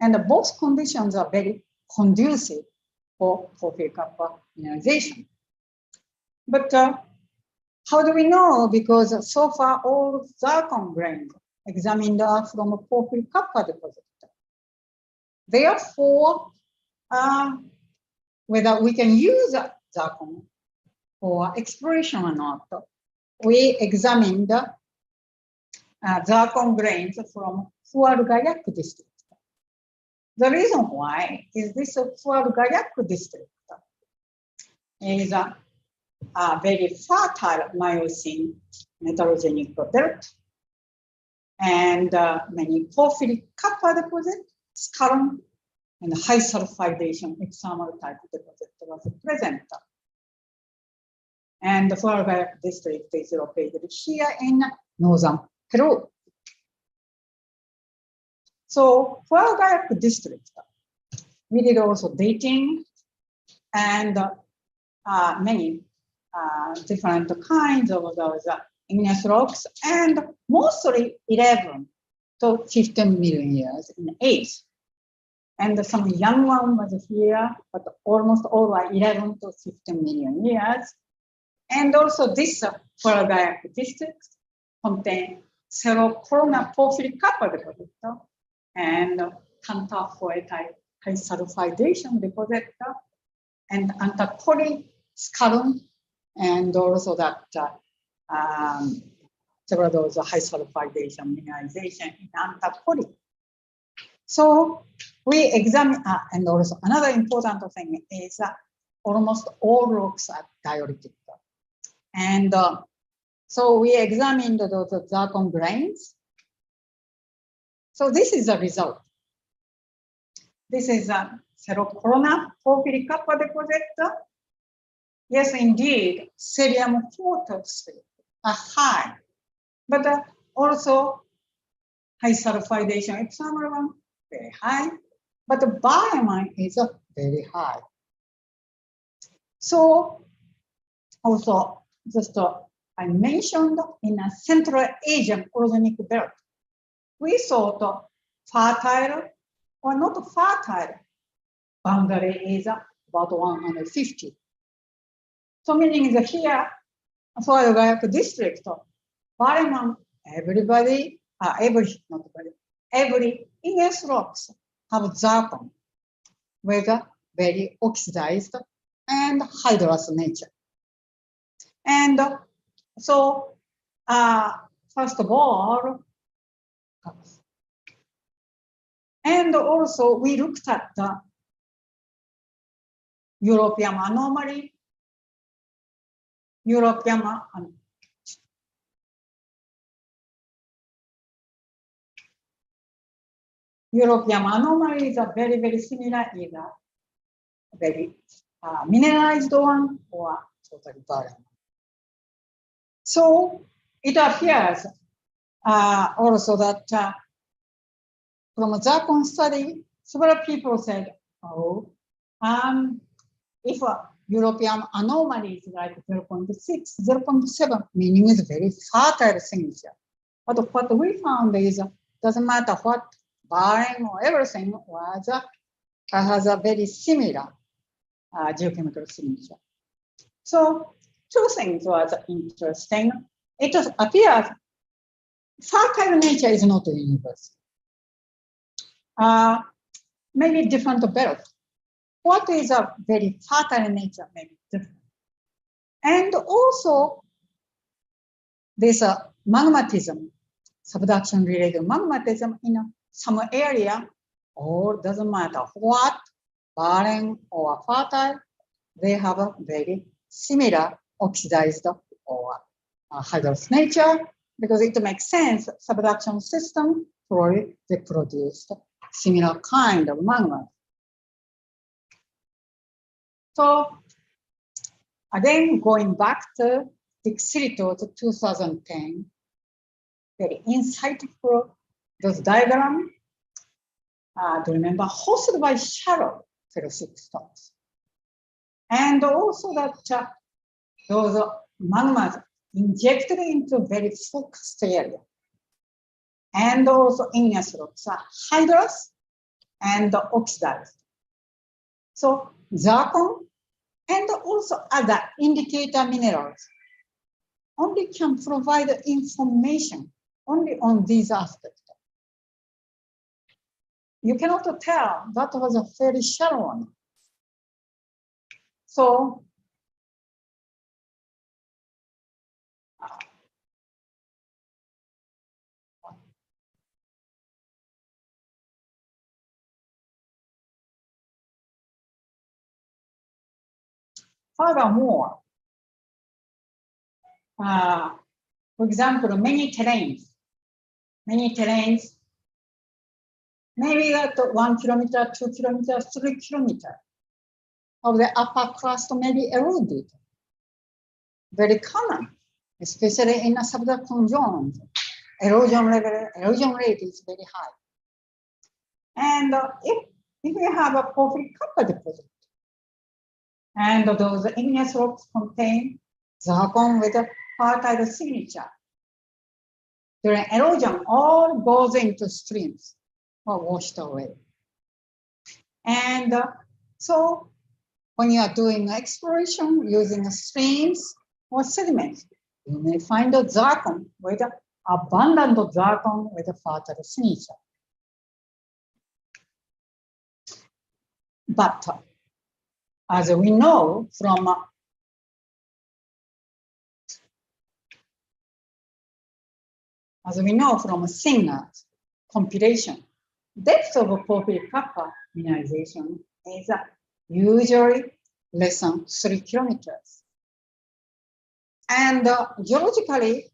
And both conditions are very conducive for porphyry kappa mineralization. But how do we know? Because so far all zircon grains examined are from a porphyry kappa deposit. Therefore, whether we can use zircon for exploration or not, we examined zircon grains from Fuar-Gayak district. The reason why is this Fuar-Gayak district is a very fertile Miocene metallogenic belt, and many porphyry kappa deposits, skarn, and high sulfidation external type deposit was present. And the Fuar-Gayak district is located here in northern Peru. So Fuar-Gayak district, we did also dating and many different kinds of those igneous rocks, and mostly 11 to 15 million years in age. And some young one was here, but almost all are 11 to 15 million years. And also this Paraguay district contain serocorona porphyry copper deposit and tantafoetite high sulfidation deposit and antipolysaccharine and also that several those high sulfidation mineralization in antipoly. So we examine, and also another important thing is almost all rocks are diuretic. And so we examined those zircon grains. So this is the result. This is a serocorona porphyry copper deposit. Yes, indeed, cerium phosphate are high, but also high sulfidation epsilon very high, but the barium is very high. So also just I mentioned in a Central Asian orogenic belt, we thought fertile or not fertile boundary is about 150. So meaning that here, for the Gayak district, barium, everybody, not everybody, every igneous rocks have zircon with a very oxidized and hydrous nature. And so, first of all, and also we looked at the European anomaly, European anomalies are very, very similar, either very mineralized one or totally barren. So it appears also that from a zircon study, several people said, oh, if a European anomaly is like 0.6, 0.7, meaning is very fertile signature. But what we found is doesn't matter what barren or everything was has a very similar geochemical signature. So two things was interesting. It just appears fertile nature is not universal. Maybe different belt. What is a very fertile nature may be different. And also this magmatism, subduction related magmatism in some area, or doesn't matter what, barren or fertile, they have a very similar oxidized or hydrous nature, because it makes sense, subduction system probably they produced similar kind of magma. So again, going back to Dixirito to 2010, very insightful, those diagrams, to remember, hosted by shallow ferrosic stones. And also that those magmas injected into very focused area. And also igneous rocks are hydrous and oxidized. So zircon and also other indicator minerals only can provide information only on these aspects. You cannot tell that was a very shallow one. So furthermore, for example, many terrains, maybe that 1 kilometer, 2 kilometers, 3 kilometers of the upper crust may be eroded. Very common, especially in a subduction zones. Erosion rate is very high. And if you have a porphyry copper deposit, and those igneous rocks contain zircon with a fertile signature, during erosion, all goes into streams or washed away. And so when you are doing exploration using streams or sediments. You may find a zircon with abundant zircon with a fertile signature. But as we know from Singer's compilation, depth of porphyry copper mineralization is usually less than 3 kilometers. And geologically,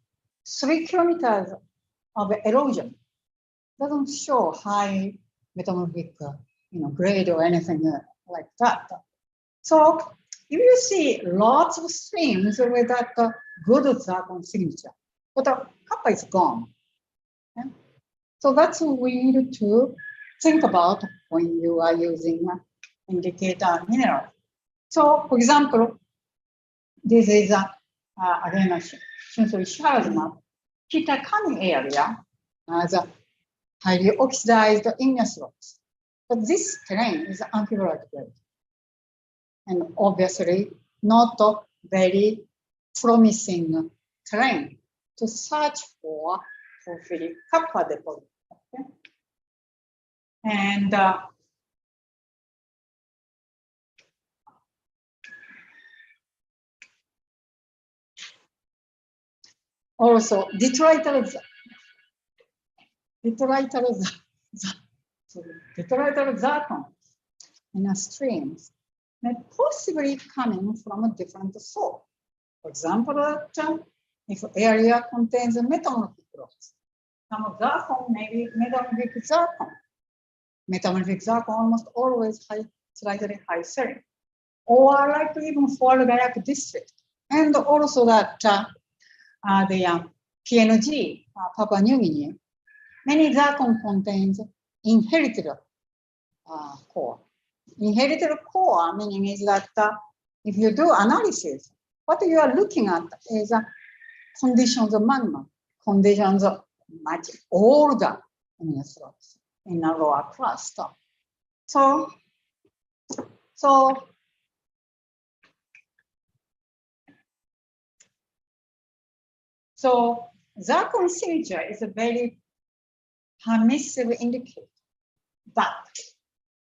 3 kilometers of erosion doesn't show high metamorphic grade or anything like that. So if you see lots of streams with that good zircon signature, but the copper is gone. Okay? So that's what we need to think about when you are using indicator mineral. So for example, this is again a Shinsui Shara's map. Kitakami area has a highly oxidized igneous rocks. But this terrain is amphiboratic grade. And obviously not a very promising terrain to search for porphyry copper deposit. Okay? And also detrital zircon in streams may possibly coming from a different source. For example, if area contains metamorphic rocks, some of zircon may be metamorphic zircon. Metamorphic zircon almost always slightly high serum, or like even for the Gayak district. And also that the PNG, Papua New Guinea, many zircon contains inherited core. Inherited core meaning is that if you do analysis, what you are looking at is conditions of magma, conditions of much older igneous rocks in a lower crust. So zircon signature is a very permissive indicator, but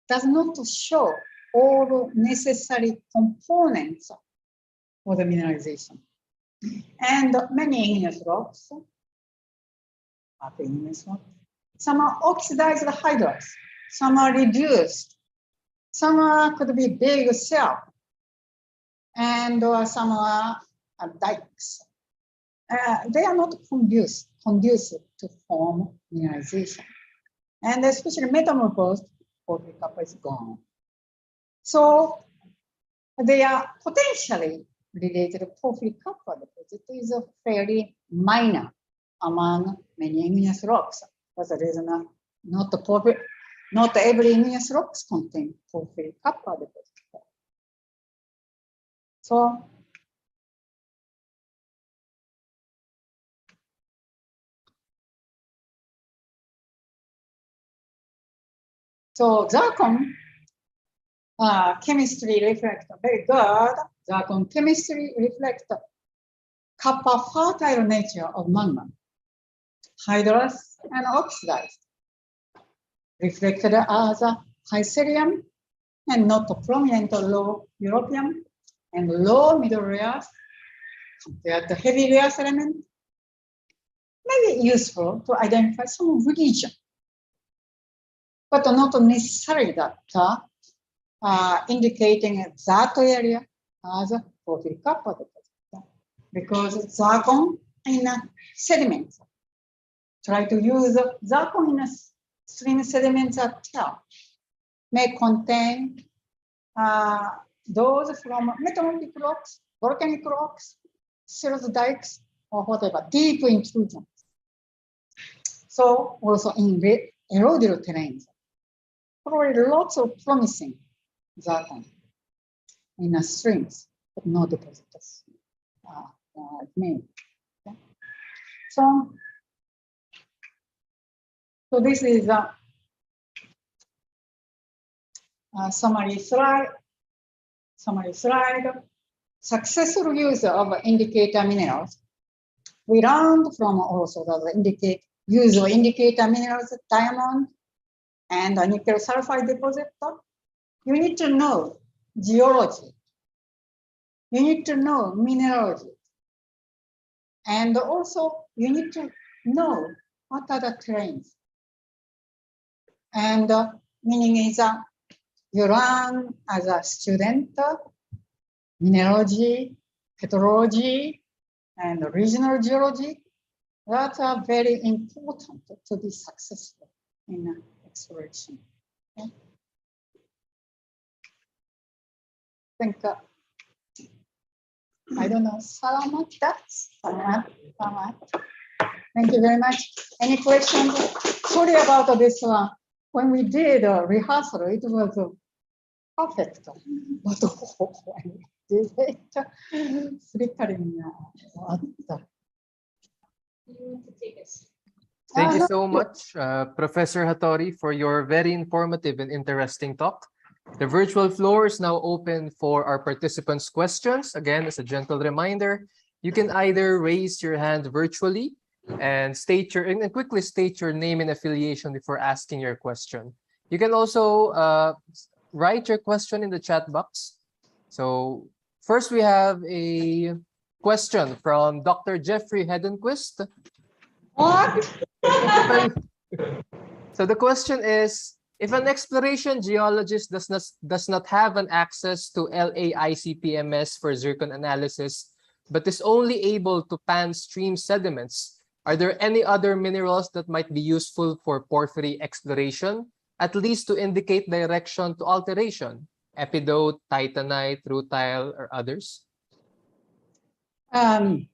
does not show all necessary components for the mineralization. And many igneous rocks, some are oxidized hydras, some are reduced, some could be big cell, and some are dikes. They are not conducive to form mineralization. And especially metamorphosed, porphyry copper is gone. So they are potentially related to porphyry copper deposit is a fairly minor among many igneous rocks. For the reason not every igneous rocks contain porphyry copper deposit. So zircon chemistry reflect very good. Zircon chemistry reflect copper fertile nature of magma, hydrous and oxidized, reflected as a high cerium and not a prominent low europium and low middle layers compared to heavy layers element. May be useful to identify some region, but not necessarily that indicating that area as a porphyry copper deposit, because zircon in sediments. Try to use zircon in stream sediments at tell may contain those from metamorphic rocks, volcanic rocks, sills dikes, or whatever, deep intrusions. So also in eroded terrains, probably lots of promising zircon in streams, but no deposits made. Okay. So this is a summary slide. successful use of indicator minerals, we learned from also the use of indicator minerals, diamond and a nickel sulfide deposit. You need to know geology. You need to know mineralogy. And also you need to know what are the terrains. And meaning is you learn as a student mineralogy, petrology, and regional geology. That are very important to be successful in exploration. Okay? I think, I don't know, Salamat. Thank you very much. Any questions? Sorry about this one. When we did a rehearsal, it was perfect. But when we did it, flickering. Thank you so much, Professor Hattori, for your very informative and interesting talk. The virtual floor is now open for our participants' questions. Again, as a gentle reminder, you can either raise your hand virtually and quickly state your name and affiliation before asking your question. You can also write your question in the chat box. So first we have a question from Dr. Jeffrey Hedenquist. What? So the question is, if an exploration geologist does not have an access to LAICPMS for zircon analysis, but is only able to pan stream sediments, are there any other minerals that might be useful for porphyry exploration, at least to indicate direction to alteration? Epidote, titanite, rutile, or others? There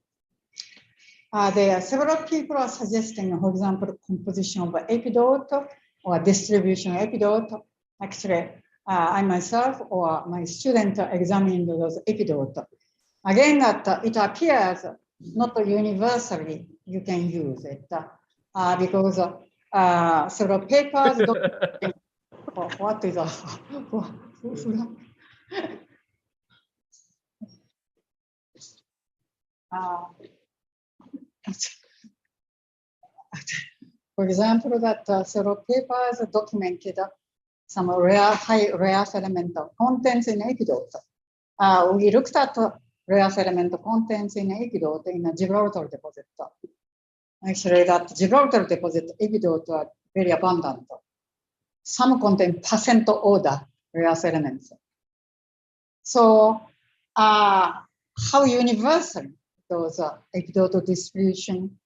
are several people are suggesting, for example, composition of epidote or distribution of epidote. Actually, I myself or my student examined those epidote. Again, that it appears not universally you can use it because several papers. What is that? For example, that several papers documented some high sediment contents in epidote. We looked at rare sediment contents in epidote in a Gibraltar deposit. Actually, that Gibraltar deposit epidote are very abundant. Some contain percent order rare sediments. So, how universal those epidote distribution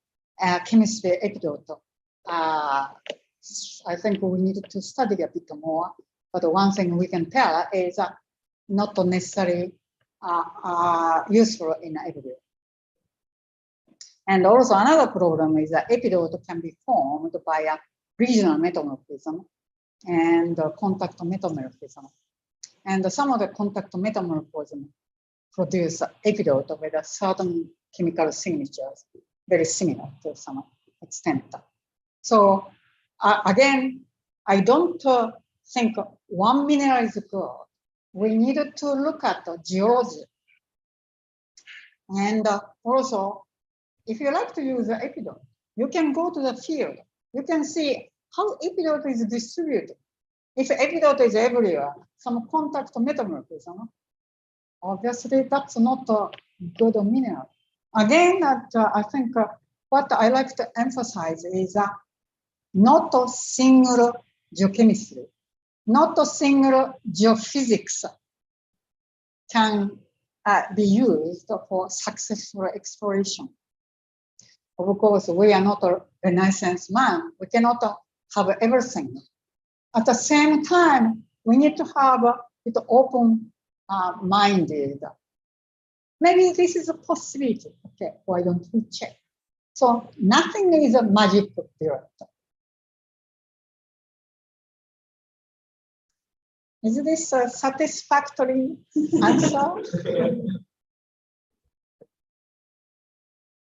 chemistry epidote? I think we need to study a bit more. But one thing we can tell is not necessarily useful in everywhere. And also another problem is that epidote can be formed by a regional metamorphism and contact metamorphism. And some of the contact metamorphism produce epidote with a certain chemical signatures, very similar to some extent. So again, I don't think one mineral is good. We need to look at the geology. And also, if you like to use the epidote, you can go to the field. You can see how epidote is distributed. If epidote is everywhere, some contact metamorphism, obviously that's not a good mineral. Again, I think what I like to emphasize is not a single geochemistry, not a single geophysics can be used for successful exploration. Of course, we are not a Renaissance man. We cannot have everything. At the same time, we need to have it open-minded. Maybe this is a possibility. Okay, why don't we check? So nothing is a magic direct. Is this a satisfactory answer?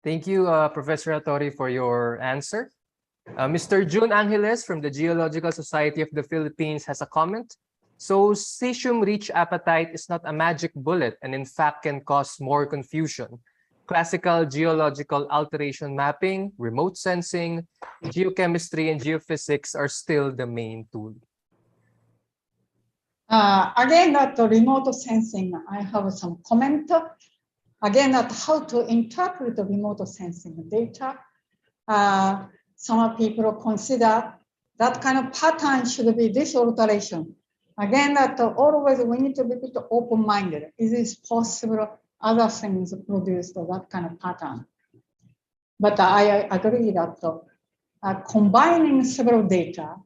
Thank you, Professor Hattori, for your answer. Mr. June Angeles from the Geological Society of the Philippines has a comment. So cesium-rich apatite is not a magic bullet and in fact can cause more confusion. Classical geological alteration mapping, remote sensing, geochemistry, and geophysics are still the main tool. Again, that the remote sensing, I have some comment. Again, that how to interpret the remote sensing data. Some people consider that kind of pattern should be this alteration. Again, that always we need to be a bit open-minded. Is it possible other things produce that kind of pattern? But I agree that combining several data,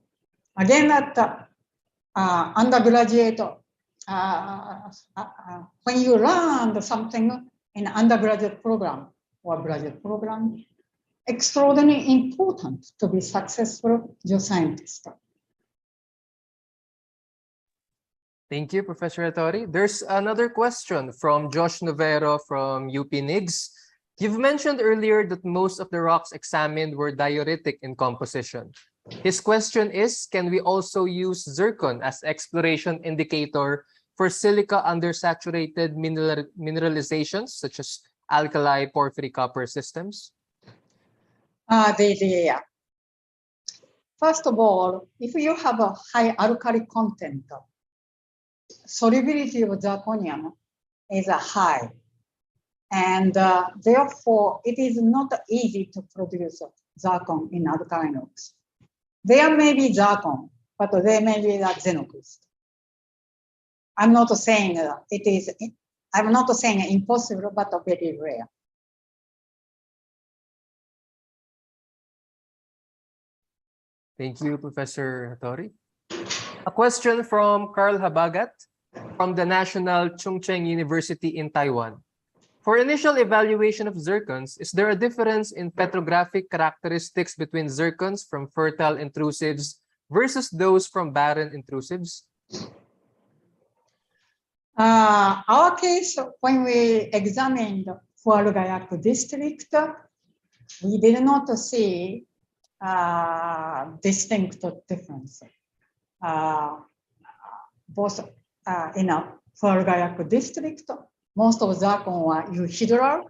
again, that undergraduate, when you learn something in undergraduate program or graduate program, extraordinarily important to be successful geoscientist. Thank you, Professor Hattori. There's another question from Josh Novero from UP NIGS. You've mentioned earlier that most of the rocks examined were dioritic in composition. His question is, can we also use zircon as exploration indicator for silica undersaturated mineralizations such as alkali porphyry copper systems? First of all, if you have a high alkali content, solubility of zirconium is high. And therefore, it is not easy to produce zircon in alkaline rocks. There may be zircon, but there may be that xenocrust. I'm not saying it is, I'm not saying impossible, but very rare. Thank you, Professor Hattori. A question from Carl Habagat from the National Chungcheong University in Taiwan. For initial evaluation of zircons, is there a difference in petrographic characteristics between zircons from fertile intrusives versus those from barren intrusives? Our case, when we examined Fuargayak district, we did not see distinct difference. Both in Fuargayak district, most of zircon were euhedral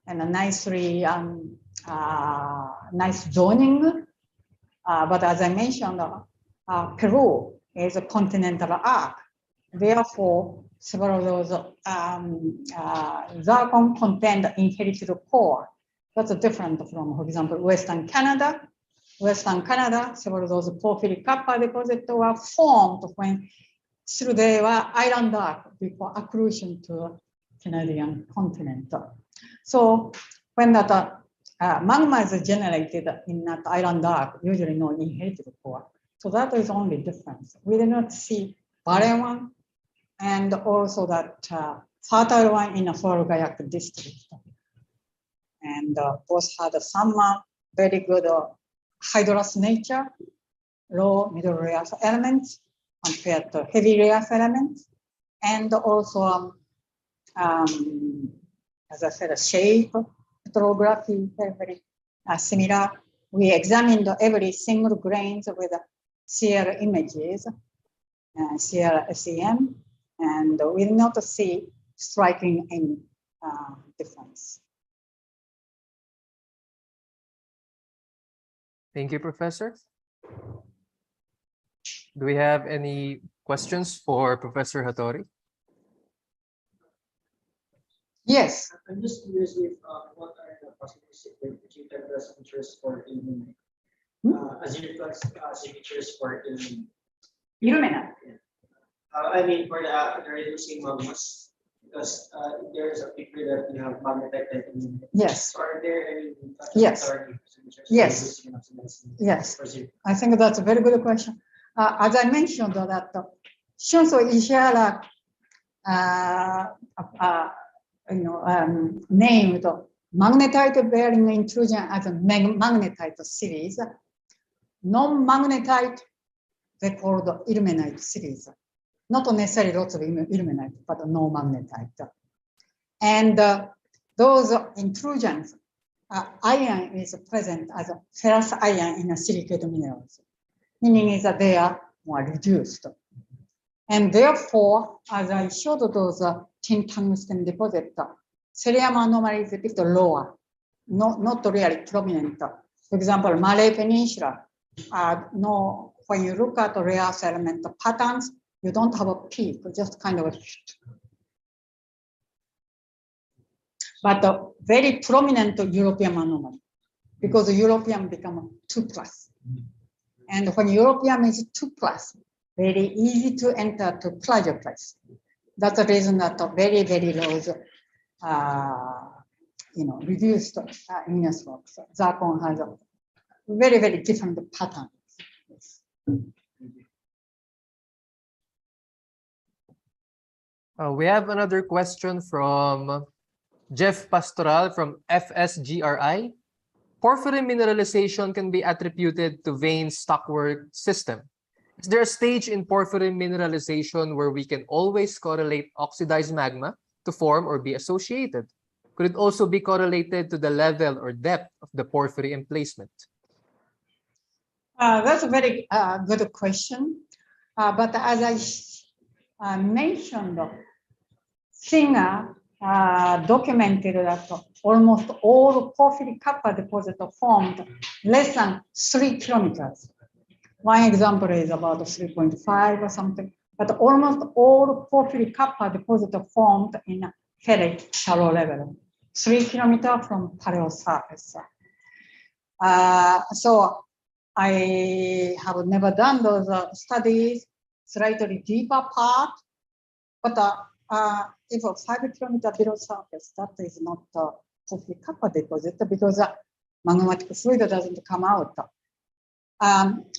and a nicely nice zoning. But as I mentioned, Peru is a continental arc. Therefore, several of those zircon contained inherited core. That's different from, for example, Western Canada. Western Canada, several of those porphyry copper deposits were formed when through they were island arc before accretion to Canadian continent. So when that magma is generated in that island arc, usually no inherited core. So that is only difference. We did not see barren one and also that fertile one in a Fuargayak district. And both had some very good hydrous nature, low middle rare elements compared to heavy rare elements, and also as I said, shape, petrography, very similar. We examined every single grains with CL images, CL SEM, and we did not see striking any difference. Thank you, Professor. Do we have any questions for Professor Hattori? Yes. I'm just curious if what are the possibilities if you can press signatures for illuminate? Signatures for illuminate. Illuminate. I mean for the reducing magmas, because there is a picture that you have magnetite type illuminate. Yes. So are there any Yes. signatures Yes. Yes. For zero? I think that's a very good question. As I mentioned, that Shunso Ishihara named magnetite bearing intrusion as a magnetite series. Non-magnetite, they call the ilmenite series. Not necessarily lots of ilmenite, but no magnetite. And those intrusions, iron is present as a ferrous iron in a silicate minerals, meaning is that they are more reduced. And therefore, as I showed those tin tungsten deposit, cerium anomaly is a bit lower, not really prominent. For example, Malay Peninsula, no, when you look at the rare earth element patterns, you don't have a peak, just kind of a hit. But the very prominent European anomaly, because the European become 2+. And when European is 2+, very easy to enter to pleasure place. That's the reason that the very, very low, reduced igneous rocks. Zircon has a very, very different pattern. We have another question from Jeff Pastoral from FSGRI. Porphyry mineralization can be attributed to vein stockwork system. Is there a stage in porphyry mineralization where we can always correlate oxidized magma to form or be associated? Could it also be correlated to the level or depth of the porphyry emplacement? That's a very good question. But as I mentioned, Singer documented that almost all porphyry copper deposits are formed less than 3 kilometers. One example is about 3.5 or something, but almost all porphyry copper deposits are formed in a very shallow level, 3 kilometers from paleo surface. So I have never done those studies, slightly deeper part, but if a 5 kilometers below surface, that is not porphyry copper deposit because magmatic fluid doesn't come out.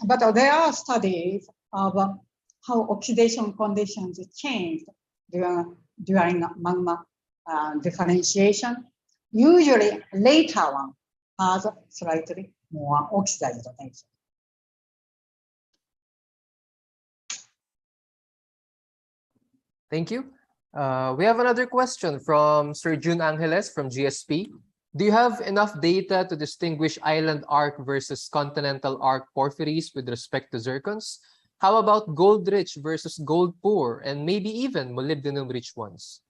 But there are studies of how oxidation conditions change during magma differentiation. Usually later one has slightly more oxidized nature. Thank you. We have another question from Sir June Angeles from GSP. Do you have enough data to distinguish island arc versus continental arc porphyries with respect to zircons? How about gold-rich versus gold-poor, and maybe even molybdenum-rich ones?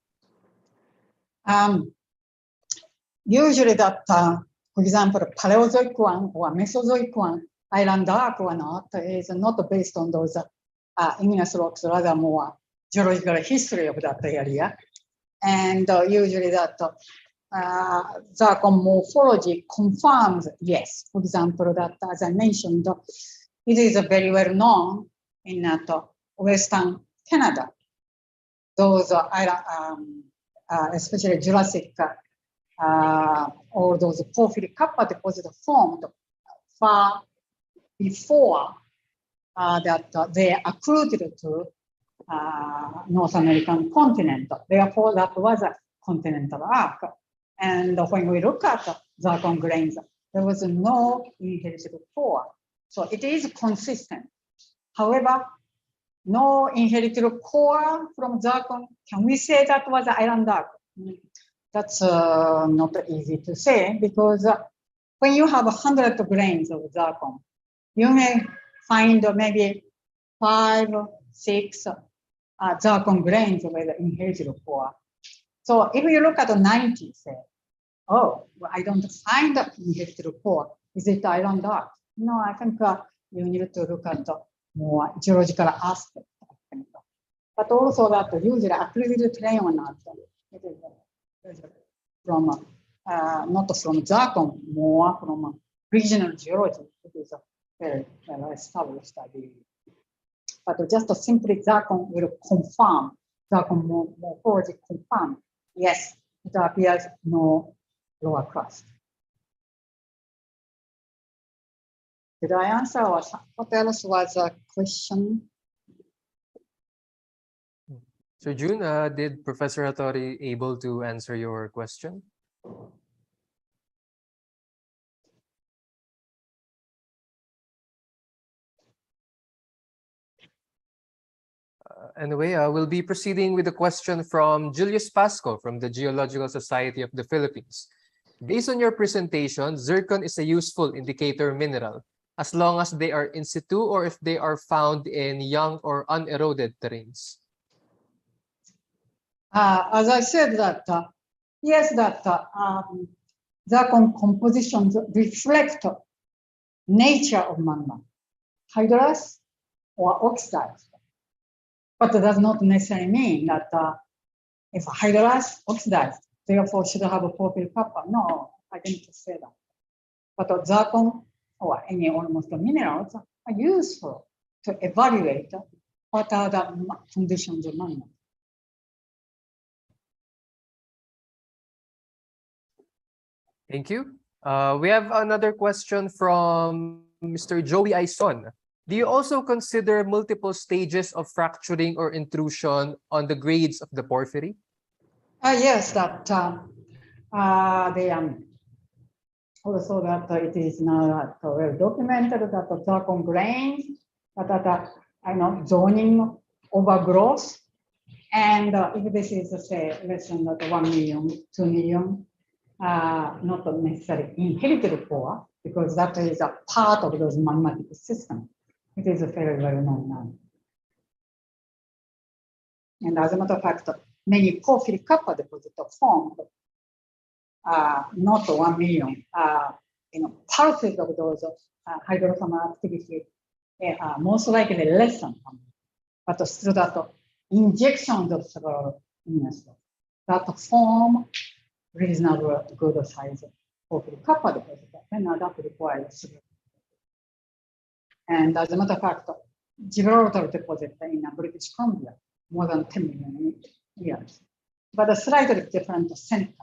Usually that, for example, Paleozoic one or Mesozoic one, island arc or not, is not based on those igneous rocks, rather more geological history of that area. And usually that zircon morphology confirms, yes, for example, that as I mentioned, it is very well known in Western Canada. Those especially Jurassic, all those porphyry copper deposits formed far before that they accrued to North American continent. Therefore, that was a continental arc. And when we look at zircon grains, there was no inherited core. So it is consistent. However, no inherited core from zircon. Can we say that was island arc? That's not easy to say because when you have 100 grains of zircon, you may find maybe 5, 6 zircon grains with inherited core. So if you look at 90, say, oh, well, I don't find the inherited core. Is it island arc? No, I think you need to look at the more geological aspect. But also that usually accredited terrain or not, it is from not from zircon, more from regional geology. It is a very well established idea. But just simply zircon will confirm, zircon morphology confirm, yes, it appears no lower crust. Did I answer, or what else was a question? So June, did Professor Hattori able to answer your question? Anyway, we'll be proceeding with a question from Julius Pasco from the Geological Society of the Philippines. Based on your presentation, zircon is a useful indicator mineral. as long as they are in situ or if they are found in young or uneroded terrains? As I said that, yes, that the compositions reflect nature of magma, hydrous or oxidized. But it does not necessarily mean that if hydrous, oxidized, therefore should have a porphyry kappa. No, I didn't say that. But zircon or any almost minerals are useful to evaluate what are the conditions of magma. Thank you. We have another question from Mr. Joey Aison. Do you also consider multiple stages of fracturing or intrusion on the grades of the porphyry? Yes, that they also that it is now well documented that the zircon grains that I know zoning overgrowth, and if this is say less than 1 million, 2 million, not necessarily inherited for, because that is a part of those magmatic system. It is very well known now. And as a matter of fact, many porphyry kappa deposits are formed, not 1 million, pulses of those hydrothermal activity are most likely less than 1 million. But still that injections of several minerals that form reasonable good size porphyry kappa deposit, then that requires. And as a matter of fact, Gibraltar deposit in British Columbia, more than 10 million years, but a slightly different center.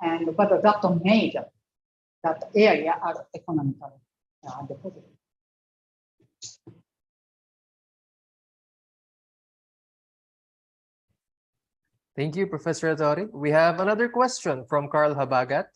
And but that made that area as economical deposit. Thank you, Professor Hattori. We have another question from Carl Habagat.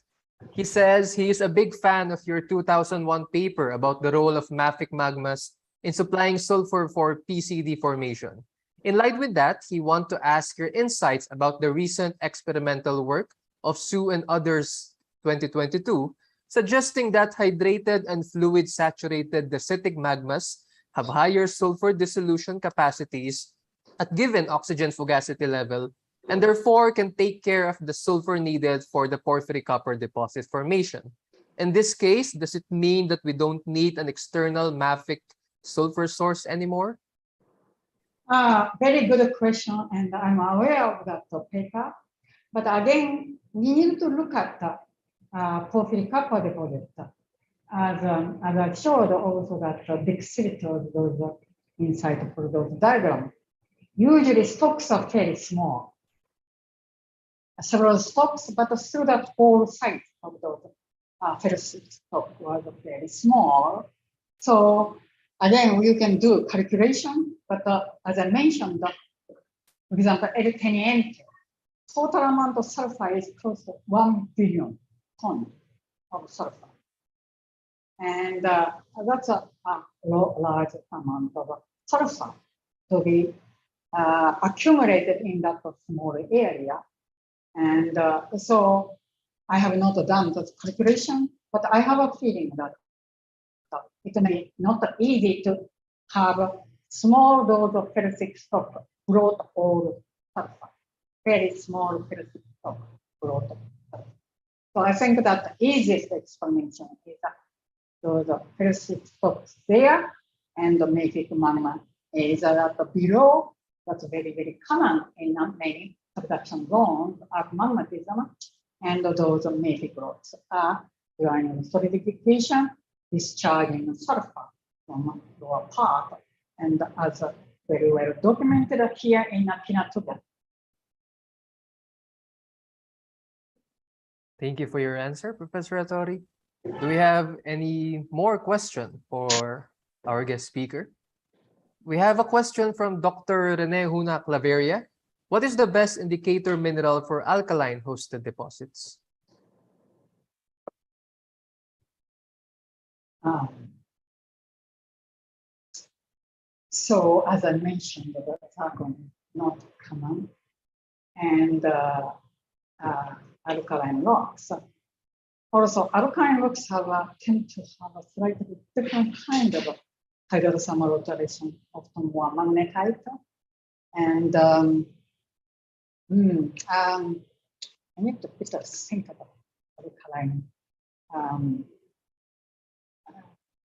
He says he is a big fan of your 2001 paper about the role of mafic magmas in supplying sulfur for PCD formation. In light with that, he wants to ask your insights about the recent experimental work of Su and others 2022, suggesting that hydrated and fluid saturated dacitic magmas have higher sulfur dissolution capacities at given oxygen fugacity level, and therefore can take care of the sulfur needed for the porphyry copper deposit formation. In this case, does it mean that we don't need an external mafic sulfur source anymore? Very good question, and I'm aware of that paper. But again, we need to look at the porphyry copper deposit. As I showed also that the dexterity of those inside for those diagrams. Usually stocks are fairly small. Several stocks, but still that whole size of those ferrocene stock was very small. So again, you can do calculation, but as I mentioned, for example, L10N, total amount of sulfur is close to 1 billion tons of sulfur. And that's a large amount of sulfur to be accumulated in that small area. And so I have not done that calculation, but I have a feeling that it may be not easy to have a small dose of ferritic stock brought all sulfur, very small ferritic stock brought sulfur. So I think that the easiest explanation is that those ferritic stocks there and the mafic magma is that below, that's very, very common in many subduction zones of magmatism, and those mafic rocks are during solidification, discharging sulfur from lower part, and as very well documented here in Pinatubo. Thank you for your answer, Professor Hattori. Do we have any more questions for our guest speaker? We have a question from Dr. Rene Huna Claveria. What is the best indicator mineral for alkaline hosted deposits? So as I mentioned, the zircon is not common, and alkaline rocks Also, alkaline rocks tend to have a slightly different kind of hydrothermal alteration, often more magnetite. And I need to better think about alkaline.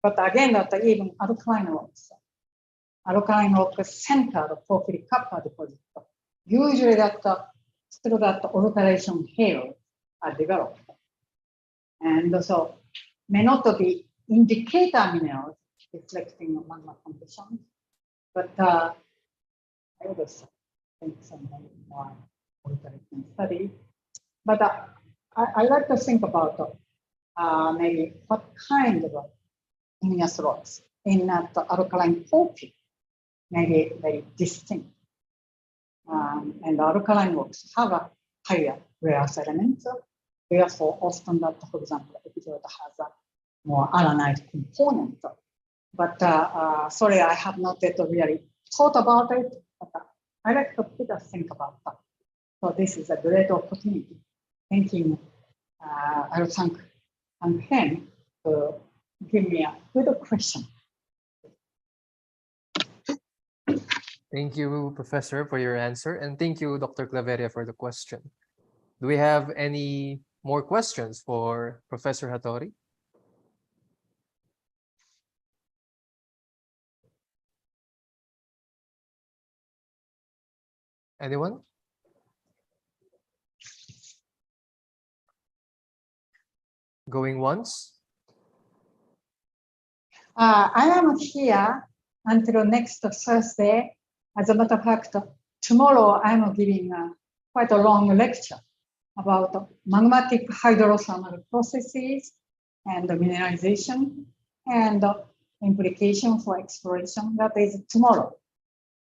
But again, that even alkaline rocks center porphyry copper deposit. Usually that through that alteration halos are developed. And so may not be indicator minerals reflecting magma conditions, but I would think some more alteration study. But I like to think about maybe what kind of igneous rocks in that alkaline porphyry may be very distinct. And alkaline rocks have a higher rare earth elements. Therefore, often that, for example, episode has a more alanite component. But sorry, I have not yet really thought about it, but I like to better think about that. So this is a great opportunity. Thanking, I will thank him to give me a good question. Thank you, Professor, for your answer. And thank you, Dr. Claveria, for the question. Do we have any more questions for Professor Hattori? Anyone? Going once? I am here until next Thursday. As a matter of fact, tomorrow I'm giving quite a long lecture about magmatic hydrothermal processes and mineralization and implication for exploration. That is tomorrow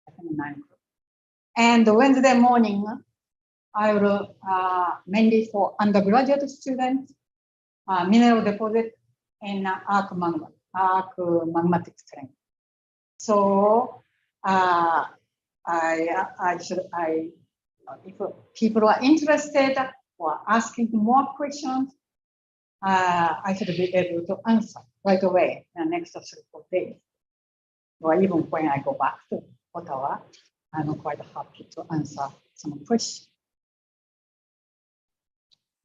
at 9 o'clock. And Wednesday morning, I will mainly for undergraduate students, mineral deposit in arc magmatic terrain. So if people are interested or asking more questions, I should be able to answer right away in the next 3-4 days. Or even when I go back to Ottawa, I'm quite happy to answer some questions.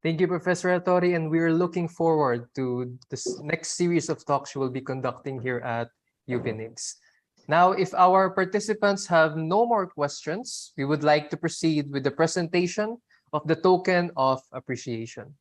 Thank you, Professor Hattori, and we're looking forward to this next series of talks you will be conducting here at UPNIGS. Now, if our participants have no more questions, we would like to proceed with the presentation of the token of appreciation.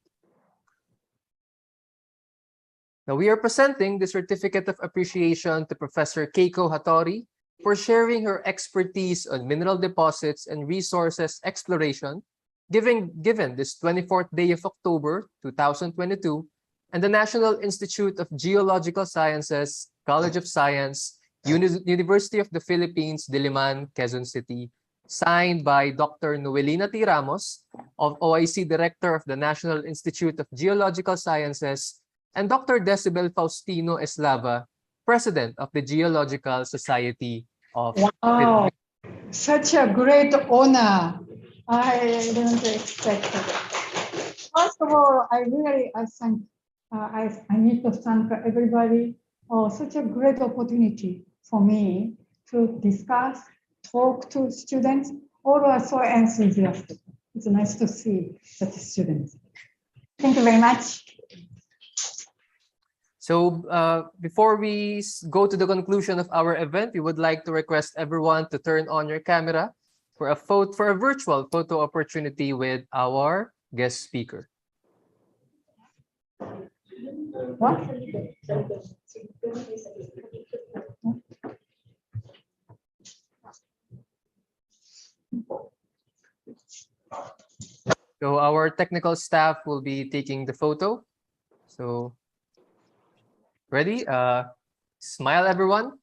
Now, we are presenting the Certificate of Appreciation to Professor Keiko Hattori for sharing her expertise on mineral deposits and resources exploration, given this 24th day of October 2022, and the National Institute of Geological Sciences, College of Science, University of the Philippines, Diliman, Quezon City, signed by Dr. Noelina T. Ramos, of OIC Director of the National Institute of Geological Sciences, and Dr. Decibel Faustino Eslava, President of the Geological Society of Wow, such a great honor. I didn't expect it. First of all, I thank, I need to thank everybody. Oh, such a great opportunity for me to discuss, talk to students. All are so enthusiastic. It's nice to see such students. Thank you very much. So before we go to the conclusion of our event, we would like to request everyone to turn on your camera for a virtual photo opportunity with our guest speaker. What? So our technical staff will be taking the photo. So ready? Smile, everyone.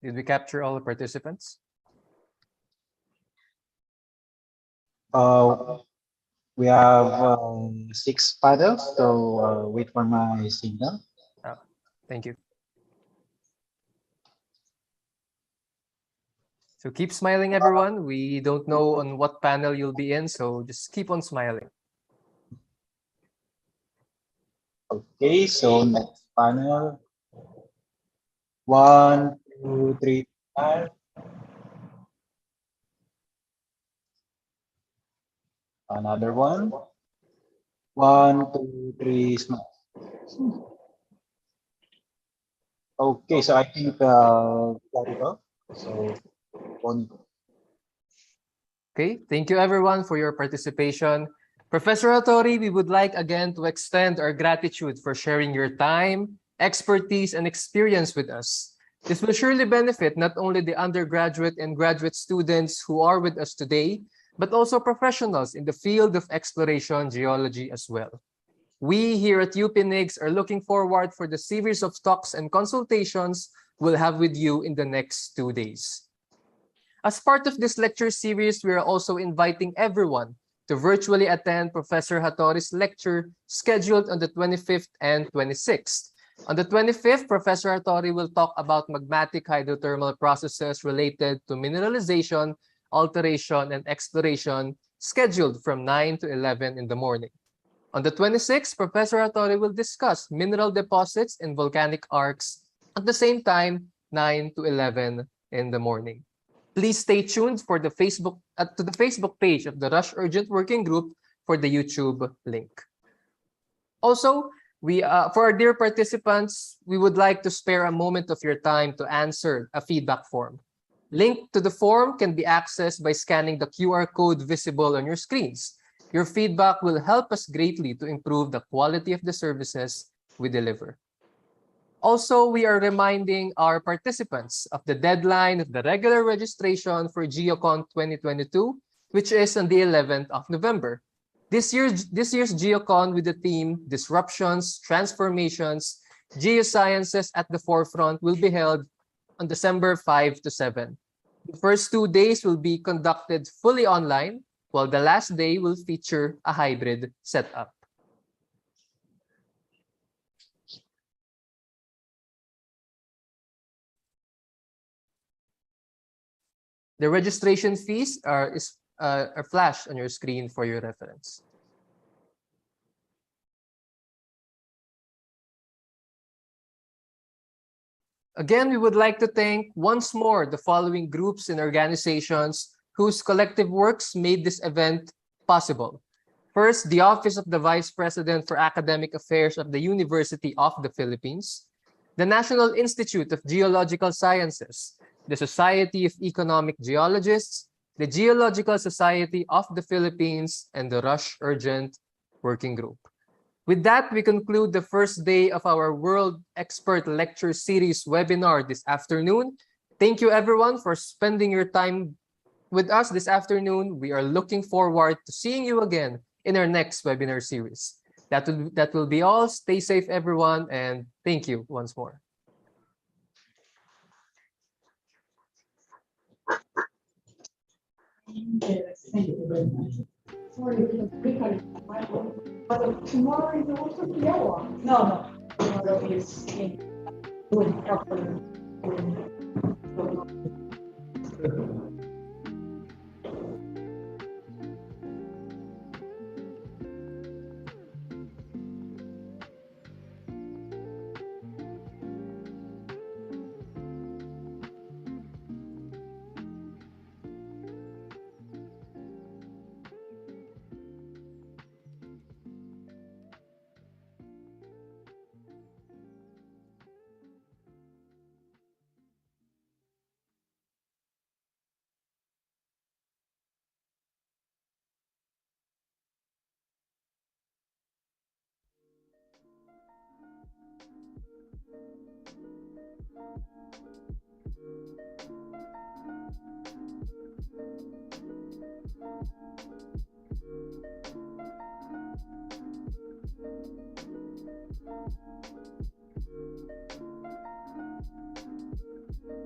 Did we capture all the participants? We have 6 panels, so wait for my signal. Thank you. So keep smiling, everyone. We don't know on what panel you'll be in, so just keep on smiling. Okay, so next panel. 1, 2, 3, 4. Another one. 1, 2, 3, smile. Okay, so I think got it all. So, on. Okay, thank you everyone for your participation. Professor Hattori, we would like again to extend our gratitude for sharing your time, expertise, and experience with us. This will surely benefit not only the undergraduate and graduate students who are with us today, but also professionals in the field of exploration geology as well. We here at UPNIGS are looking forward for the series of talks and consultations we'll have with you in the next 2 days. As part of this lecture series, we are also inviting everyone to virtually attend Professor Hattori's lecture scheduled on the 25th and 26th. On the 25th, Professor Hattori will talk about magmatic hydrothermal processes related to mineralization, alteration, and exploration, scheduled from 9 to 11 in the morning. On the 26th, Professor Hattori will discuss mineral deposits and volcanic arcs at the same time, 9 to 11 in the morning. Please stay tuned for the Facebook page of the Rush Urgent Working Group for the YouTube link. Also, for our dear participants, we would like to spare a moment of your time to answer a feedback form. Link to the form can be accessed by scanning the QR code visible on your screens. Your feedback will help us greatly to improve the quality of the services we deliver. Also, we are reminding our participants of the deadline of the regular registration for GeoCon 2022, which is on the 11th of November. This year's GeoCon with the theme Disruptions, Transformations, Geosciences at the Forefront will be held on December 5 to 7. The first 2 days will be conducted fully online, while the last day will feature a hybrid setup. The registration fees are flashed on your screen for your reference. Again, we would like to thank once more the following groups and organizations whose collective works made this event possible. First, the Office of the Vice President for Academic Affairs of the University of the Philippines, the National Institute of Geological Sciences, the Society of Economic Geologists, the Geological Society of the Philippines, and the Rush Urgent Working Group. With that, we conclude the first day of our World Expert Lecture Series webinar this afternoon. Thank you everyone for spending your time with us this afternoon. We are looking forward to seeing you again in our next webinar series. That will be all. Stay safe, everyone, and thank you once more. Thank you very much. Sorry, but tomorrow is also yellow. No, tomorrow is doing properly.